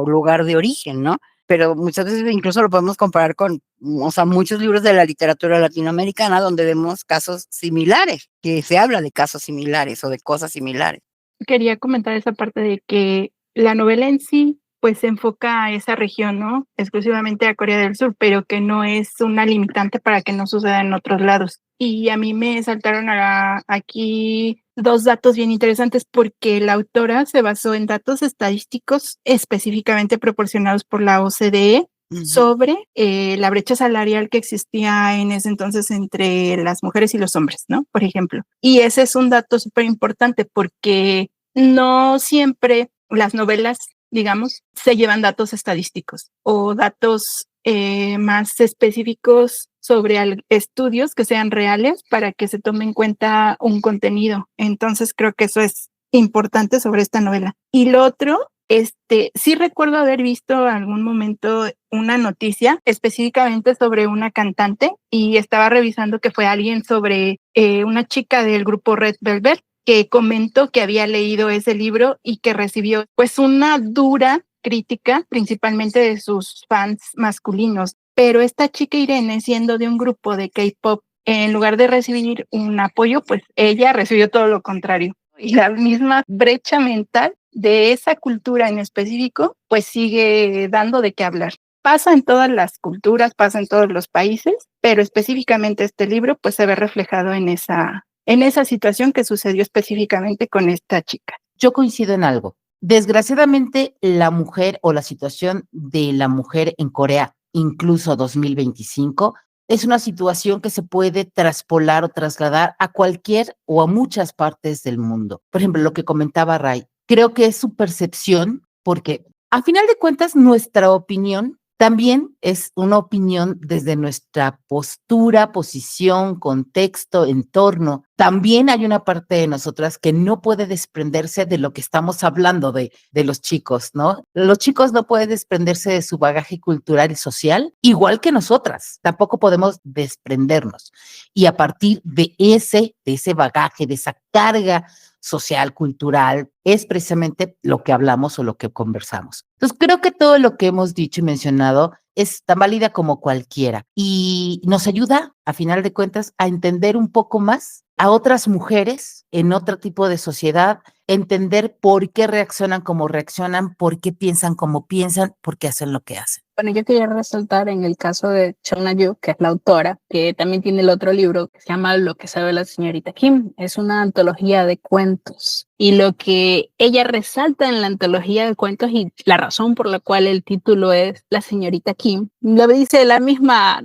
S7: lugar de origen, ¿no? Pero muchas veces incluso lo podemos comparar con, o sea, muchos libros de la literatura latinoamericana donde vemos casos similares, que se habla de casos similares o de cosas similares.
S3: Quería comentar esa parte de que la novela en sí pues se enfoca a esa región, ¿no? Exclusivamente a Corea del Sur, pero que no es una limitante para que no suceda en otros lados. Y a mí me saltaron aquí 2 datos bien interesantes porque la autora se basó en datos estadísticos específicamente proporcionados por la OCDE sobre la brecha salarial que existía en ese entonces entre las mujeres y los hombres, ¿no? Por ejemplo. Y ese es un dato súper importante porque no siempre las novelas, digamos, se llevan datos estadísticos o datos más específicos sobre estudios que sean reales para que se tome en cuenta un contenido. Entonces creo que eso es importante sobre esta novela. Y lo otro, sí recuerdo haber visto en algún momento una noticia específicamente sobre una cantante y estaba revisando que fue alguien sobre una chica del grupo Red Velvet que comentó que había leído ese libro y que recibió pues una dura crítica, principalmente de sus fans masculinos. Pero esta chica Irene, siendo de un grupo de K-pop, en lugar de recibir un apoyo, pues ella recibió todo lo contrario. Y la misma brecha mental de esa cultura en específico, pues sigue dando de qué hablar. Pasa en todas las culturas, pasa en todos los países, pero específicamente este libro pues se ve reflejado en esa situación que sucedió específicamente con esta chica.
S2: Yo coincido en algo. Desgraciadamente, la mujer o la situación de la mujer en Corea, incluso 2025, es una situación que se puede traspolar o trasladar a cualquier o a muchas partes del mundo. Por ejemplo, lo que comentaba Ray, creo que es su percepción, porque a final de cuentas, nuestra opinión también es una opinión desde nuestra postura, posición, contexto, entorno. También hay una parte de nosotras que no puede desprenderse de lo que estamos hablando de los chicos, ¿no? Los chicos no pueden desprenderse de su bagaje cultural y social, igual que nosotras. Tampoco podemos desprendernos. Y a partir de ese bagaje, de esa carga social, cultural, es precisamente lo que hablamos o lo que conversamos. Entonces, creo que todo lo que hemos dicho y mencionado es tan válida como cualquiera y nos ayuda, a final de cuentas, a entender un poco más a otras mujeres en otro tipo de sociedad, entender por qué reaccionan como reaccionan, por qué piensan como piensan, por qué hacen lo que hacen.
S4: Bueno, yo quería resaltar en el caso de Chona Yu, que es la autora, que también tiene el otro libro que se llama Lo que sabe la señorita Kim. Es una antología de cuentos. Y lo que ella resalta en la antología de cuentos y la razón por la cual el título es La señorita Kim, nos dice la misma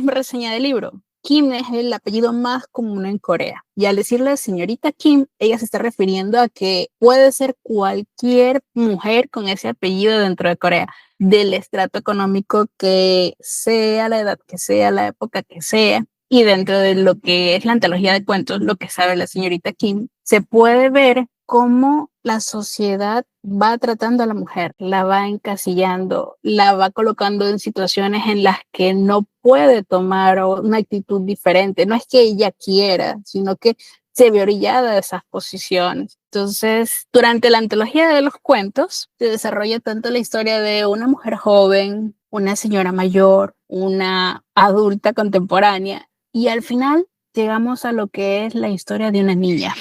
S4: reseña del libro. Kim es el apellido más común en Corea. Y al decirle señorita Kim, ella se está refiriendo a que puede ser cualquier mujer con ese apellido dentro de Corea, del estrato económico que sea, la edad que sea, la época que sea. Y dentro de lo que es la antología de cuentos, lo que sabe la señorita Kim, se puede ver cómo la sociedad va tratando a la mujer, la va encasillando, la va colocando en situaciones en las que no puede tomar una actitud diferente. No es que ella quiera, sino que se ve orillada de esas posiciones. Entonces, durante la antología de los cuentos, se desarrolla tanto la historia de una mujer joven, una señora mayor, una adulta contemporánea, y al final llegamos a lo que es la historia de una niña.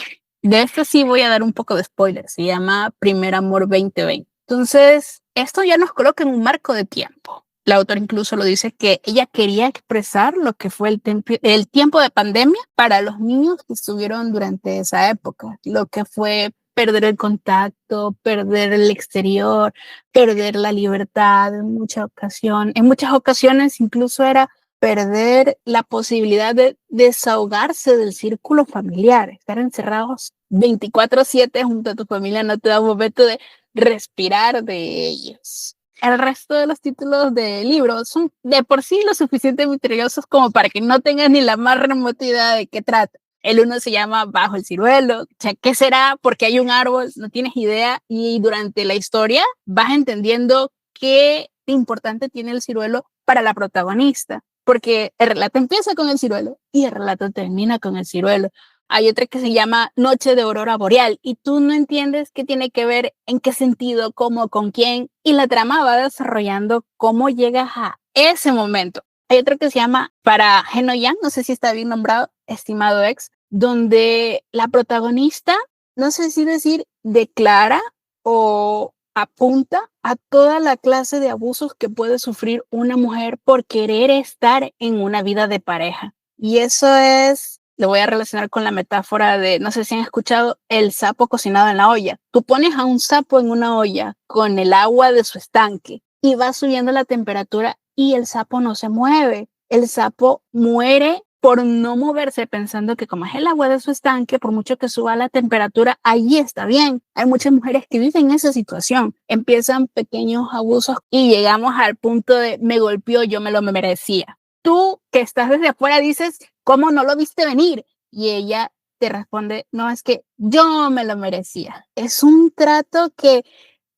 S4: De esto sí voy a dar un poco de spoiler. Se llama Primer Amor 2020. Entonces, esto ya nos coloca en un marco de tiempo. La autora incluso lo dice que ella quería expresar lo que fue el tiempo de pandemia para los niños que estuvieron durante esa época. Lo que fue perder el contacto, perder el exterior, perder la libertad en muchas ocasiones. En muchas ocasiones incluso era perder la posibilidad de desahogarse del círculo familiar, estar encerrados 24/7 junto a tu familia no te da un momento de respirar de ellos. el resto de los títulos de libros son de por sí lo suficiente misteriosos como para que no tengas ni la más remota idea de qué trata. El uno se llama Bajo el ciruelo. O sea, ¿qué será? Porque hay un árbol, no tienes idea. Y durante la historia vas entendiendo qué importante tiene el ciruelo para la protagonista. Porque el relato empieza con el ciruelo y el relato termina con el ciruelo. Hay otra que se llama Noche de Aurora Boreal y tú no entiendes qué tiene que ver, en qué sentido, cómo, con quién. Y la trama va desarrollando cómo llegas a ese momento. Hay otro que se llama Para Heno-Yang, no sé si está bien nombrado, Estimado Ex, donde la protagonista, no sé si decir, declara o apunta a toda la clase de abusos que puede sufrir una mujer por querer estar en una vida de pareja. Y eso es, lo voy a relacionar con la metáfora de, no sé si han escuchado, el sapo cocinado en la olla. Tú pones a un sapo en una olla con el agua de su estanque y va subiendo la temperatura y el sapo no se mueve. El sapo muere por no moverse, pensando que como es el agua de su estanque, por mucho que suba la temperatura, allí está bien. Hay muchas mujeres que viven esa situación. Empiezan pequeños abusos y llegamos al punto de me golpeó, yo me lo merecía. Tú que estás desde afuera dices, ¿cómo no lo viste venir? Y ella te responde, no, es que yo me lo merecía. Es un trato que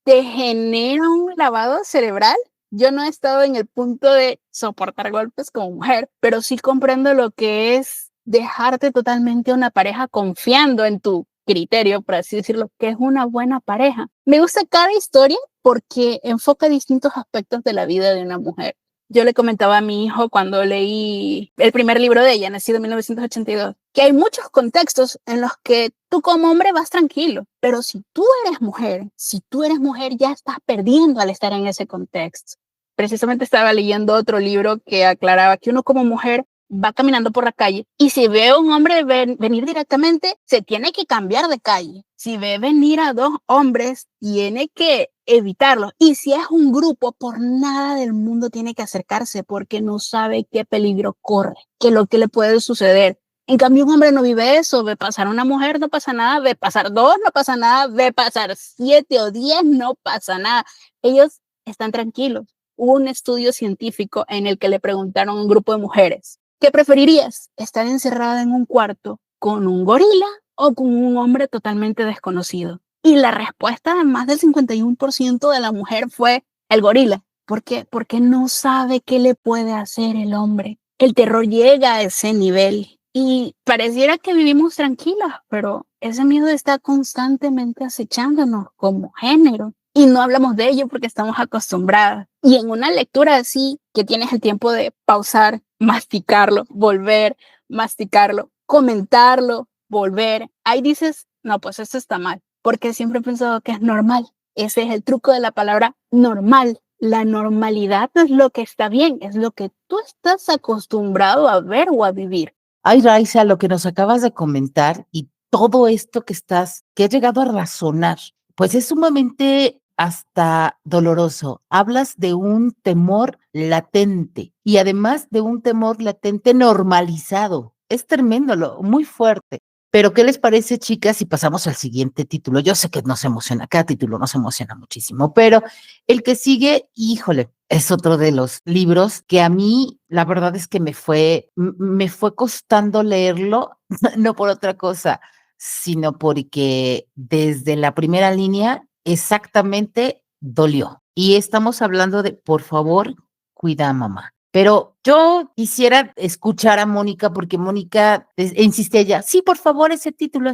S4: te genera un lavado cerebral. Yo no he estado en el punto de soportar golpes como mujer, pero sí comprendo lo que es dejarte totalmente a una pareja confiando en tu criterio, por así decirlo, que es una buena pareja. Me gusta cada historia porque enfoca distintos aspectos de la vida de una mujer. Yo le comentaba a mi hijo cuando leí el primer libro de ella, nacido en 1982, que hay muchos contextos en los que tú como hombre vas tranquilo, pero si tú eres mujer ya estás perdiendo al estar en ese contexto. Precisamente estaba leyendo otro libro que aclaraba que uno como mujer va caminando por la calle y si ve a un hombre venir directamente, se tiene que cambiar de calle. Si ve venir a dos hombres, tiene que evitarlo. Y si es un grupo, por nada del mundo tiene que acercarse porque no sabe qué peligro corre, qué es lo que le puede suceder. En cambio, un hombre no vive eso. Ve pasar una mujer, no pasa nada. Ve pasar dos, no pasa nada. Ve pasar 7 o 10, no pasa nada. Ellos están tranquilos. Hubo un estudio científico en el que le preguntaron a un grupo de mujeres, ¿qué preferirías? ¿Estar encerrada en un cuarto con un gorila o con un hombre totalmente desconocido? Y la respuesta de más del 51% de la mujer fue el gorila. ¿Por qué? Porque no sabe qué le puede hacer el hombre. El terror llega a ese nivel y pareciera que vivimos tranquilas, pero ese miedo está constantemente acechándonos como género. Y no hablamos de ello porque estamos acostumbradas. Y en una lectura así, que tienes el tiempo de pausar, masticarlo, volver, masticarlo, comentarlo, volver, ahí dices, no, pues esto está mal, porque siempre he pensado que es normal. Ese es el truco de la palabra normal. La normalidad no es lo que está bien, es lo que tú estás acostumbrado a ver o a vivir.
S2: Ay, Raiza, lo que nos acabas de comentar y todo esto que has llegado a razonar, pues es sumamente hasta doloroso. Hablas de un temor latente y además de un temor latente normalizado. Es tremendo, muy fuerte. Pero, ¿qué les parece, chicas, si pasamos al siguiente título? Yo sé que nos emociona, cada título nos emociona muchísimo, pero el que sigue, híjole, es otro de los libros que a mí, la verdad es que me fue costando leerlo, no por otra cosa, sino porque desde la primera línea exactamente dolió. Y estamos hablando de, por favor, cuida a mamá. Pero yo quisiera escuchar a Mónica porque Mónica insiste ella, sí, por favor, ese título.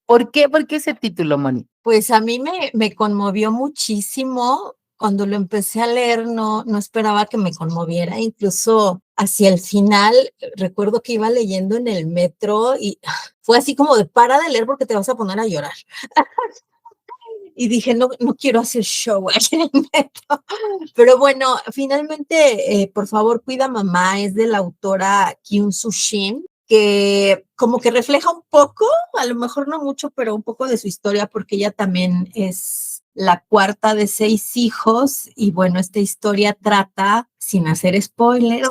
S2: ¿Por qué? ¿Por qué ese título, Mónica?
S6: Pues a mí me conmovió muchísimo. Cuando lo empecé a leer, no esperaba que me conmoviera. Incluso hacia el final, recuerdo que iba leyendo en el metro y fue así como de para de leer porque te vas a poner a llorar. Y dije, no quiero hacer show aquí en el metro. Pero bueno, finalmente, por favor, cuida a mamá, es de la autora Kyung-Soo Shin, que como que refleja un poco, a lo mejor no mucho, pero un poco de su historia, porque ella también es la cuarta de 6 hijos. Y bueno, esta historia trata, sin hacer spoiler,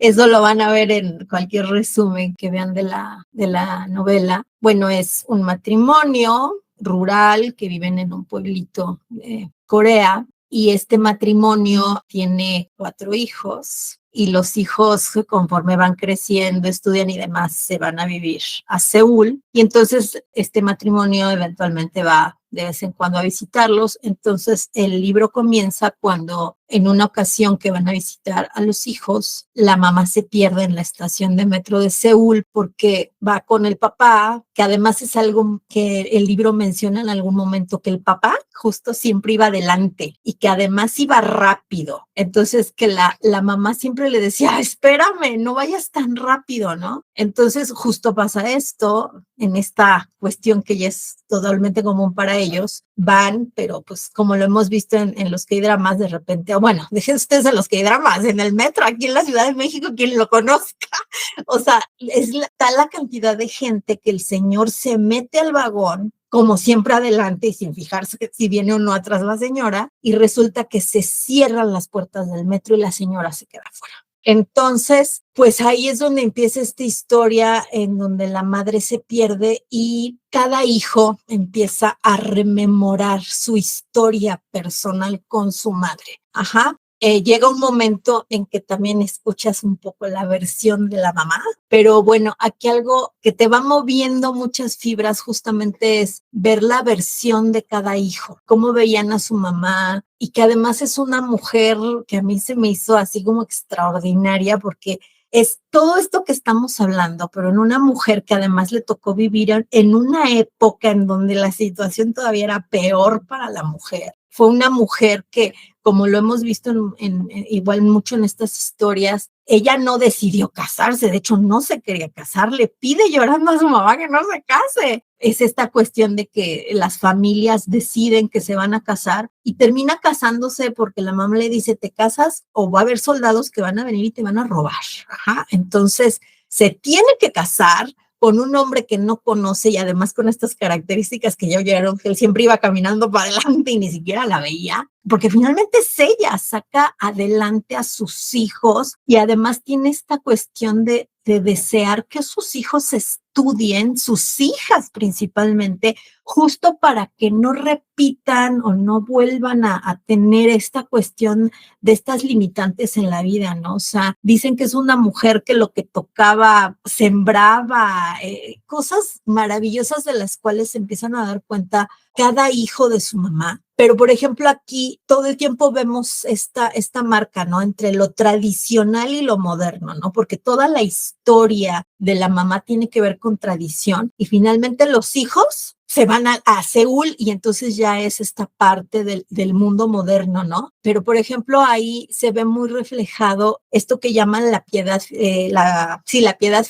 S6: eso lo van a ver en cualquier resumen que vean de la novela. Bueno, es un matrimonio rural que viven en un pueblito de Corea y este matrimonio tiene 4 hijos. Y los hijos, conforme van creciendo, estudian y demás, se van a vivir a Seúl. Y entonces este matrimonio eventualmente va de vez en cuando a visitarlos. Entonces el libro comienza cuando en una ocasión que van a visitar a los hijos, la mamá se pierde en la estación de metro de Seúl porque va con el papá, que además es algo que el libro menciona en algún momento, que el papá justo siempre iba adelante y que además iba rápido. Entonces que la mamá siempre le decía, espérame, no vayas tan rápido, ¿no? Entonces justo pasa esto, en esta cuestión que ya es totalmente común para ellos, van, pero pues como lo hemos visto en los K-dramas de repente, bueno, dejen ustedes en los K-dramas, en el metro, aquí en la Ciudad de México, quien lo conozca, o sea, tal la cantidad de gente que el señor se mete al vagón, como siempre adelante y sin fijarse si viene o no atrás la señora, y resulta que se cierran las puertas del metro y la señora se queda fuera. Entonces, pues ahí es donde empieza esta historia en donde la madre se pierde y cada hijo empieza a rememorar su historia personal con su madre. Ajá. Llega un momento en que también escuchas un poco la versión de la mamá, pero bueno, aquí algo que te va moviendo muchas fibras justamente es ver la versión de cada hijo, cómo veían a su mamá y que además es una mujer que a mí se me hizo así como extraordinaria porque es todo esto que estamos hablando, pero en una mujer que además le tocó vivir en una época en donde la situación todavía era peor para la mujer. Fue una mujer que, como lo hemos visto igual mucho en estas historias, ella no decidió casarse, de hecho no se quería casar, le pide llorando a su mamá que no se case. Es esta cuestión de que las familias deciden que se van a casar y termina casándose porque la mamá le dice, te casas o va a haber soldados que van a venir y te van a robar. Ajá. Entonces se tiene que casar con un hombre que no conoce y además con estas características que ya oyeron, que él siempre iba caminando para adelante y ni siquiera la veía, porque finalmente es ella, saca adelante a sus hijos y además tiene esta cuestión de desear que sus hijos estudien, sus hijas principalmente, justo para que no repitan o no vuelvan a tener esta cuestión de estas limitantes en la vida, ¿no? O sea, dicen que es una mujer que lo que tocaba sembraba, cosas maravillosas de las cuales se empiezan a dar cuenta cada hijo de su mamá. Pero, por ejemplo, aquí todo el tiempo vemos esta marca, ¿no? Entre lo tradicional y lo moderno, ¿no? Porque toda la historia de la mamá tiene que ver con tradición y finalmente los hijos se van a Seúl y entonces ya es esta parte del mundo moderno, ¿no? Pero, por ejemplo, ahí se ve muy reflejado esto que llaman la piedad, la piedad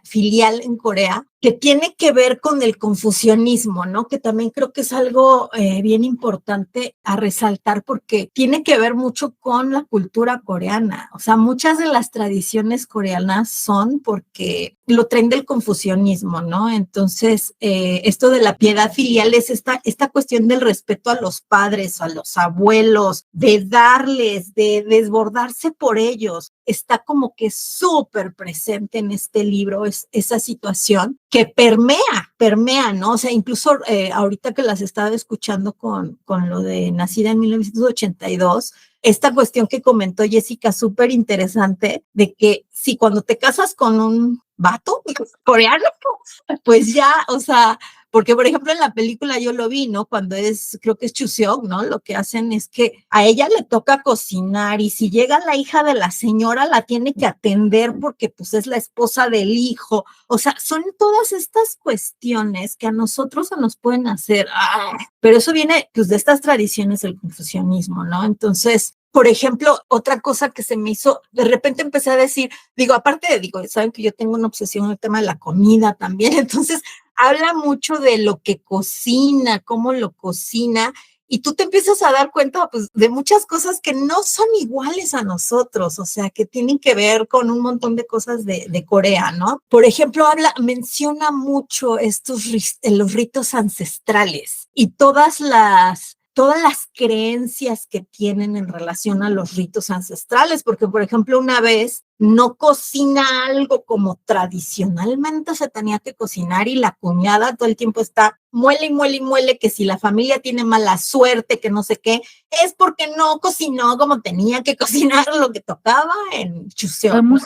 S6: filial en Corea, que tiene que ver con el confucianismo, ¿no? Que también creo que es algo bien importante a resaltar porque tiene que ver mucho con la cultura coreana. O sea, muchas de las tradiciones coreanas son porque lo traen del confucianismo, ¿no? Entonces, esto de la piedad filial es esta cuestión del respeto a los padres, a los abuelos, de darles, de desbordarse por ellos. Está como que súper presente en este libro esa situación que permea, ¿no? O sea, incluso ahorita que las estaba escuchando con lo de Nacida en 1982, esta cuestión que comentó Jessica, súper interesante, de que si cuando te casas con un vato coreano, pues ya, o sea, porque por ejemplo en la película yo lo vi, ¿no? Cuando creo que es Chuseok, ¿no? Lo que hacen es que a ella le toca cocinar y si llega la hija de la señora la tiene que atender porque pues es la esposa del hijo. O sea, son todas estas cuestiones que a nosotros se nos pueden hacer, pero eso viene pues de estas tradiciones del confucianismo, ¿no? Entonces, por ejemplo, otra cosa que se me hizo, de repente empecé a decir, saben que yo tengo una obsesión en el tema de la comida también, entonces habla mucho de lo que cocina, cómo lo cocina, y tú te empiezas a dar cuenta pues, de muchas cosas que no son iguales a nosotros, o sea, que tienen que ver con un montón de cosas de Corea, ¿no? Por ejemplo, menciona mucho los ritos ancestrales y todas las creencias que tienen en relación a los ritos ancestrales, porque, por ejemplo, una vez no cocina algo como tradicionalmente se tenía que cocinar y la cuñada todo el tiempo está muele y muele y muele que si la familia tiene mala suerte, que no sé qué, es porque no cocinó como tenía que cocinar lo que tocaba en Chuseok,
S2: Son
S6: ¿no?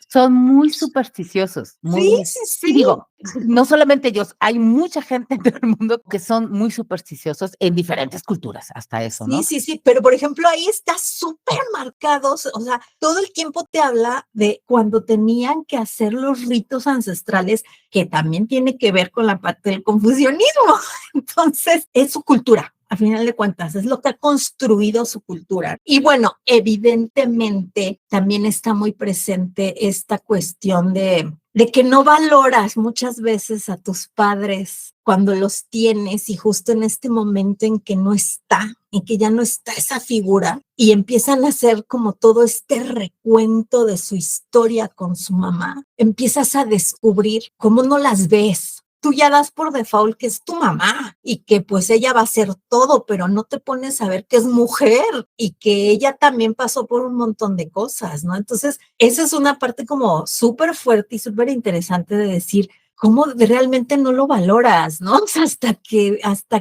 S2: son muy supersticiosos,
S6: Sí,
S2: muy,
S6: sí,
S2: y
S6: sí.
S2: digo, no solamente ellos, hay mucha gente en todo el mundo que son muy supersticiosos en diferentes culturas, hasta eso,
S6: Sí,
S2: ¿no?
S6: sí, sí, pero por ejemplo ahí está súper marcado, o sea, todo el tiempo te habla de cuando tenían que hacer los ritos ancestrales, que también tiene que ver con la parte del confucianismo. Entonces, es su cultura, a final de cuentas, es lo que ha construido su cultura. Y bueno, evidentemente también está muy presente esta cuestión de que no valoras muchas veces a tus padres cuando los tienes y justo en este momento en que no está, en que ya no está esa figura y empiezan a hacer como todo este recuento de su historia con su mamá, empiezas a descubrir cómo no las ves. Tú ya das por default que es tu mamá y que pues ella va a hacer todo, pero no te pones a ver que es mujer y que ella también pasó por un montón de cosas, ¿no? Entonces, esa es una parte como súper fuerte y súper interesante de decir, cómo realmente no lo valoras, ¿no? O sea, hasta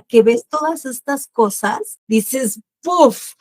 S6: que ves todas estas cosas, dices, ¡puf!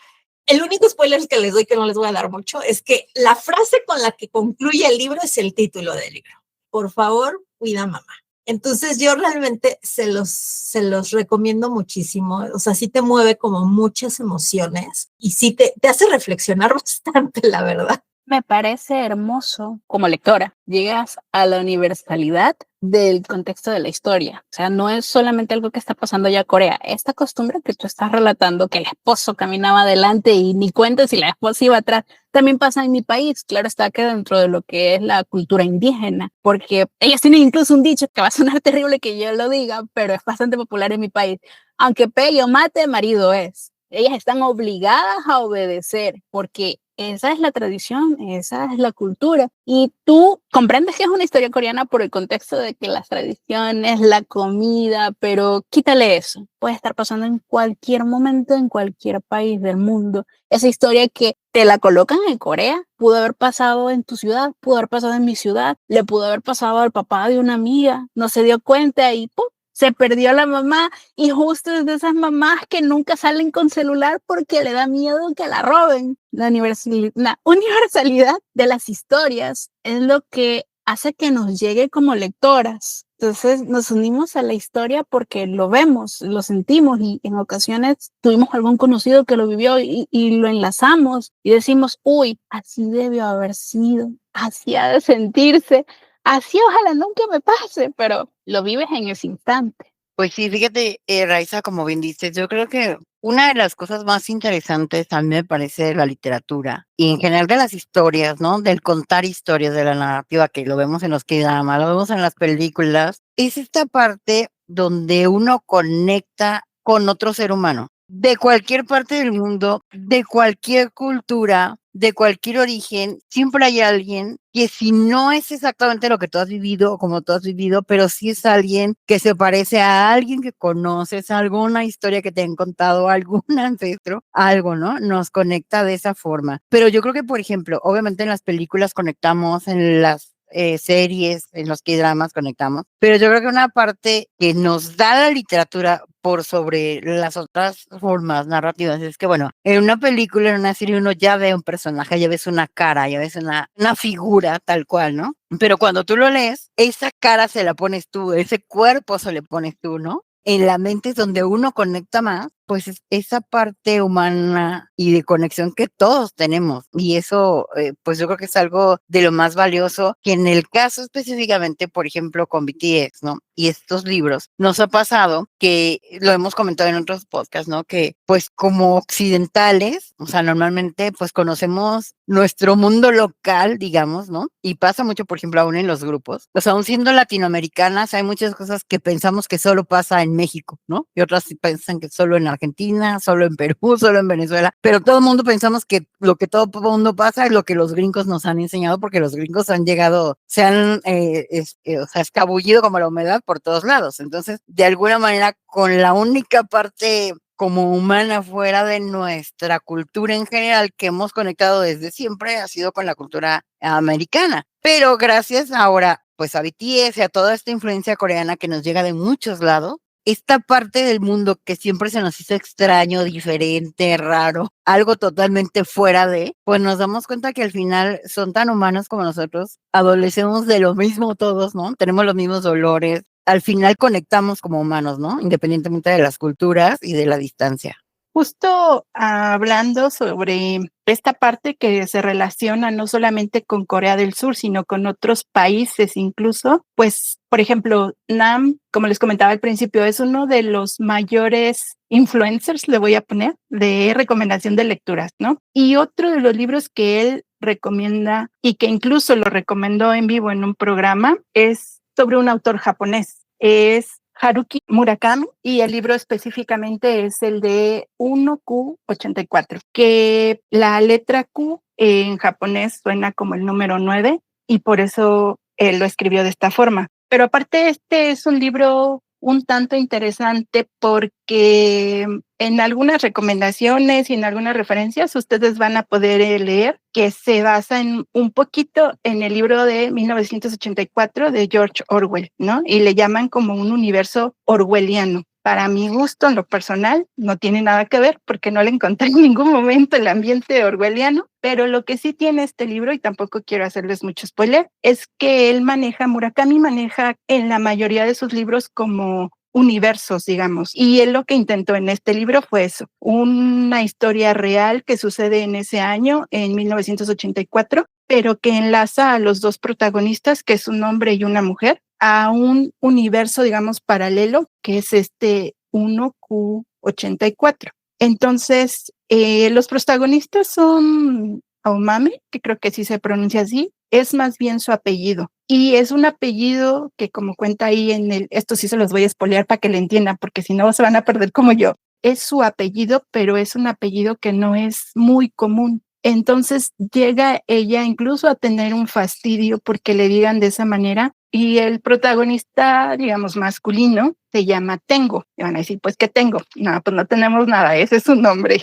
S6: El único spoiler que les doy, que no les voy a dar mucho, es que la frase con la que concluye el libro es el título del libro. Por favor, cuida mamá. Entonces yo realmente se los recomiendo muchísimo, o sea, sí te mueve como muchas emociones y sí te hace reflexionar bastante, la verdad.
S4: Me parece hermoso como lectora. Llegas a la universalidad del contexto de la historia. O sea, no es solamente algo que está pasando allá en Corea. Esta costumbre que tú estás relatando, que el esposo caminaba adelante y ni cuenta si la esposa iba atrás, también pasa en mi país. Claro está que dentro de lo que es la cultura indígena, porque ellos tienen incluso un dicho que va a sonar terrible que yo lo diga, pero es bastante popular en mi país. Aunque pegue o mate, marido es. Ellas están obligadas a obedecer porque esa es la tradición, esa es la cultura. Y tú comprendes que es una historia coreana por el contexto de que las tradiciones, la comida, pero quítale eso. Puede estar pasando en cualquier momento, en cualquier país del mundo. Esa historia que te la colocan en Corea, pudo haber pasado en tu ciudad, pudo haber pasado en mi ciudad, le pudo haber pasado al papá de una amiga, no se dio cuenta y ¡pum! Se perdió la mamá y justo es de esas mamás que nunca salen con celular porque le da miedo que la roben. La universalidad de las historias es lo que hace que nos llegue como lectoras. Entonces nos unimos a la historia porque lo vemos, lo sentimos y en ocasiones tuvimos algún conocido que lo vivió y lo enlazamos y decimos, uy, así debió haber sido, así ha de sentirse. Así ojalá nunca me pase, pero lo vives en ese instante.
S7: Pues sí, fíjate, Raiza, como bien dices, yo creo que una de las cosas más interesantes a mí me parece de la literatura y en general de las historias, ¿no? Del contar historias, de la narrativa, que lo vemos en los K-dramas, lo vemos en las películas, es esta parte donde uno conecta con otro ser humano, de cualquier parte del mundo, de cualquier cultura, de cualquier origen, siempre hay alguien que si no es exactamente lo que tú has vivido o como tú has vivido, pero sí es alguien que se parece a alguien que conoces, alguna historia que te han contado, algún ancestro, algo, ¿no? Nos conecta de esa forma. Pero yo creo que, por ejemplo, obviamente en las películas conectamos, en las series, en los K-dramas conectamos, pero yo creo que una parte que nos da la literatura por sobre las otras formas narrativas es que, bueno, en una película, en una serie, uno ya ve un personaje, ya ves una cara, ya ves una figura tal cual, ¿no? Pero cuando tú lo lees, esa cara se la pones tú, ese cuerpo se le pones tú, ¿no? En la mente es donde uno conecta más, pues es esa parte humana y de conexión que todos tenemos. Y eso, pues yo creo que es algo de lo más valioso, que en el caso específicamente, por ejemplo, con BTS, ¿no? Y estos libros, nos ha pasado que lo hemos comentado en otros podcasts, ¿no? Que pues como occidentales, o sea, normalmente pues conocemos nuestro mundo local, digamos, ¿no? Y pasa mucho, por ejemplo, aún en los grupos. O sea, aún siendo latinoamericanas, hay muchas cosas que pensamos que solo pasa en México, ¿no? Y otras piensan que solo en Argentina, solo en Perú, solo en Venezuela. Pero todo el mundo pensamos que lo que todo el mundo pasa es lo que los gringos nos han enseñado, porque los gringos han llegado, se han o sea, escabullido como la humedad por todos lados. Entonces, de alguna manera, con la única parte como humana fuera de nuestra cultura en general que hemos conectado desde siempre ha sido con la cultura americana. Pero gracias ahora pues a BTS y a toda esta influencia coreana que nos llega de muchos lados, esta parte del mundo que siempre se nos hizo extraño, diferente, raro, algo totalmente fuera de, pues nos damos cuenta que al final son tan humanos como nosotros, adolecemos de lo mismo todos, ¿no? Tenemos los mismos dolores, al final conectamos como humanos, ¿no? Independientemente de las culturas y de la distancia.
S3: Justo hablando sobre esta parte que se relaciona no solamente con Corea del Sur, sino con otros países incluso, pues, por ejemplo, Nam, como les comentaba al principio, es uno de los mayores influencers, le voy a poner, de recomendación de lecturas, ¿no? Y otro de los libros que él recomienda y que incluso lo recomendó en vivo en un programa es sobre un autor japonés. Es Haruki Murakami, y el libro específicamente es el de 1Q84, que la letra Q en japonés suena como el número 9 y por eso él lo escribió de esta forma. Pero aparte este es un libro un tanto interesante porque en algunas recomendaciones y en algunas referencias ustedes van a poder leer que se basa en un poquito en el libro de 1984 de George Orwell, ¿no? Y le llaman como un universo orwelliano. Para mi gusto, en lo personal, no tiene nada que ver porque no le encontré en ningún momento el ambiente orwelliano, pero lo que sí tiene este libro, y tampoco quiero hacerles mucho spoiler, es que Murakami maneja en la mayoría de sus libros como universos, digamos. Y él lo que intentó en este libro fue eso, una historia real que sucede en ese año, en 1984, pero que enlaza a los dos protagonistas, que es un hombre y una mujer, a un universo, digamos, paralelo, que es este 1Q84. Entonces, los protagonistas son Aomame, que creo que sí se pronuncia así, es más bien su apellido. Y es un apellido que, como cuenta ahí esto sí se los voy a spoilear para que le entiendan, porque si no se van a perder como yo. Es su apellido, pero es un apellido que no es muy común. Entonces llega ella incluso a tener un fastidio porque le digan de esa manera, y el protagonista, digamos, masculino, se llama Tengo. Y van a decir, pues, ¿qué tengo? No, pues no tenemos nada, ese es su nombre.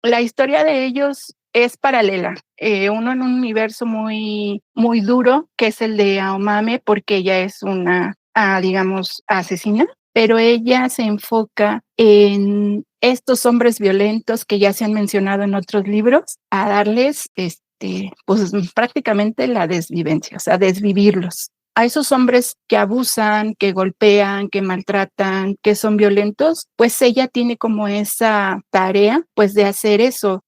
S3: La historia de ellos es paralela. Uno en un universo muy, muy duro, que es el de Aomame, porque ella es una, digamos, asesina, pero ella se enfoca en estos hombres violentos que ya se han mencionado en otros libros, a darles, pues prácticamente la desvivencia, o sea, desvivirlos. A esos hombres que abusan, que golpean, que maltratan, que son violentos, pues ella tiene como esa tarea, pues de hacer eso.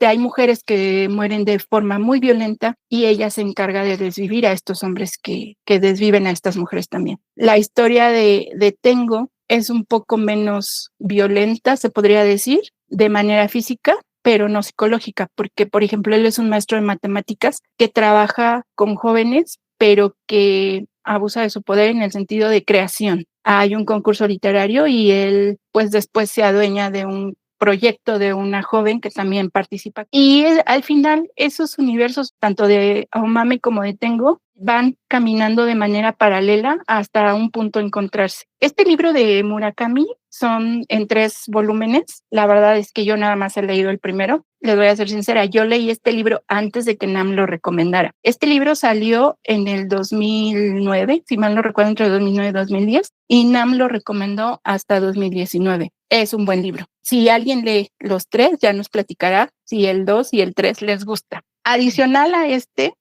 S3: Hay mujeres que mueren de forma muy violenta y ella se encarga de desvivir a estos hombres que desviven a estas mujeres también. La historia de Tengo es un poco menos violenta, se podría decir, de manera física, pero no psicológica, porque, por ejemplo, él es un maestro de matemáticas que trabaja con jóvenes, pero que abusa de su poder en el sentido de creación. Hay un concurso literario y él, pues, después se adueña de un proyecto de una joven que también participa. Y al final, esos universos, tanto de Aomame como de Tengo, van caminando de manera paralela hasta un punto encontrarse. Este libro de Murakami son en 3 volúmenes. La verdad es que yo nada más he leído el primero. Les voy a ser sincera, yo leí este libro antes de que Nam lo recomendara. Este libro salió en el 2009, si mal no recuerdo, entre 2009 y 2010, y Nam lo recomendó hasta 2019. Es un buen libro. Si alguien lee los 3, ya nos platicará si el 2 y el 3 les gusta. Adicional a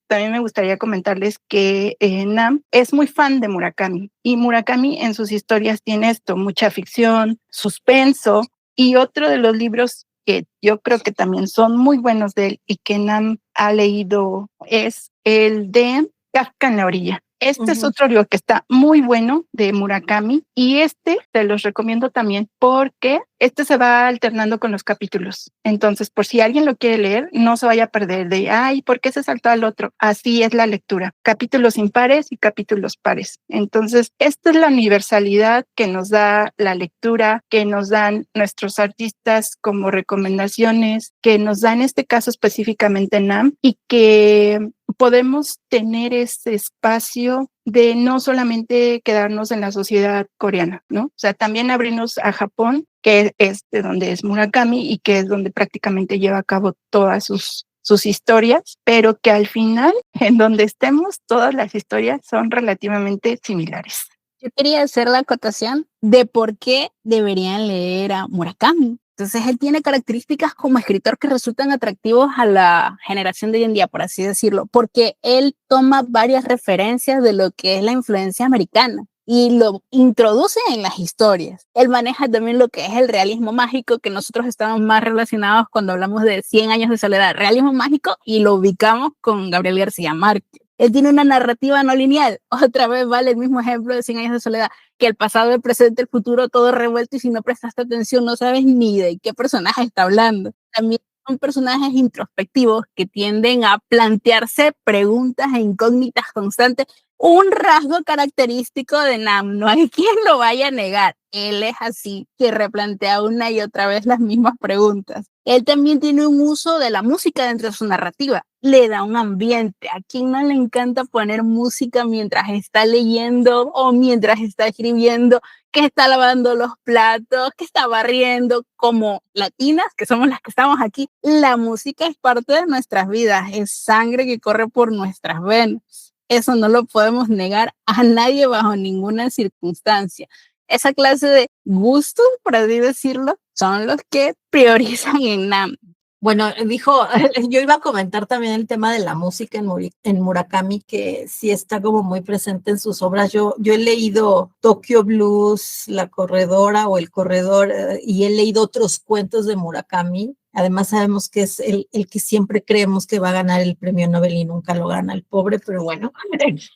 S3: también me gustaría comentarles que Nam es muy fan de Murakami, y Murakami en sus historias tiene esto, mucha ficción, suspenso, y otro de los libros que yo creo que también son muy buenos de él y que Nam ha leído es el de Kafka en la orilla. Es otro libro que está muy bueno de Murakami, y te los recomiendo también porque se va alternando con los capítulos. Entonces, por si alguien lo quiere leer, no se vaya a perder de, ay, ¿por qué se saltó al otro? Así es la lectura, capítulos impares y capítulos pares. Entonces, esta es la universalidad que nos da la lectura, que nos dan nuestros artistas como recomendaciones, que nos da en este caso específicamente Nam, y que podemos tener ese espacio de no solamente quedarnos en la sociedad coreana, ¿no? O sea, también abrirnos a Japón, que es de donde es Murakami y que es donde prácticamente lleva a cabo todas sus historias, pero que al final, en donde estemos, todas las historias son relativamente similares.
S4: Yo quería hacer la acotación de por qué deberían leer a Murakami. Entonces, él tiene características como escritor que resultan atractivos a la generación de hoy en día, por así decirlo, porque él toma varias referencias de lo que es la influencia americana y lo introduce en las historias. Él maneja también lo que es el realismo mágico, que nosotros estamos más relacionados cuando hablamos de 100 años de soledad, realismo mágico, y lo ubicamos con Gabriel García Márquez. Él tiene una narrativa no lineal. Otra vez vale el mismo ejemplo de 100 años de soledad, que el pasado, el presente, el futuro, todo revuelto, y si no prestaste atención no sabes ni de qué personaje está hablando. También son personajes introspectivos que tienden a plantearse preguntas e incógnitas constantes, un rasgo característico de Nam, no hay quien lo vaya a negar. Él es así, que replantea una y otra vez las mismas preguntas. Él también tiene un uso de la música dentro de su narrativa, le da un ambiente. ¿A quién no le encanta poner música mientras está leyendo o mientras está escribiendo, que está lavando los platos, que está barriendo? Como latinas, que somos las que estamos aquí, la música es parte de nuestras vidas, es sangre que corre por nuestras venas. Eso no lo podemos negar a nadie bajo ninguna circunstancia. Esa clase de gustos, por así decirlo, son los que priorizan en Nam.
S6: Bueno, dijo, yo iba a comentar también el tema de la música en Murakami, que sí está como muy presente en sus obras. Yo he leído Tokyo Blues, La Corredora o El Corredor, y he leído otros cuentos de Murakami. Además sabemos que es el que siempre creemos que va a ganar el premio Nobel y nunca lo gana el pobre, pero bueno.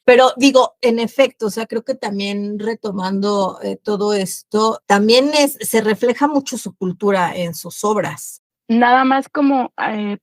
S6: Pero digo, en efecto, o sea, creo que también retomando todo esto, también se refleja mucho su cultura en sus obras.
S3: Nada más como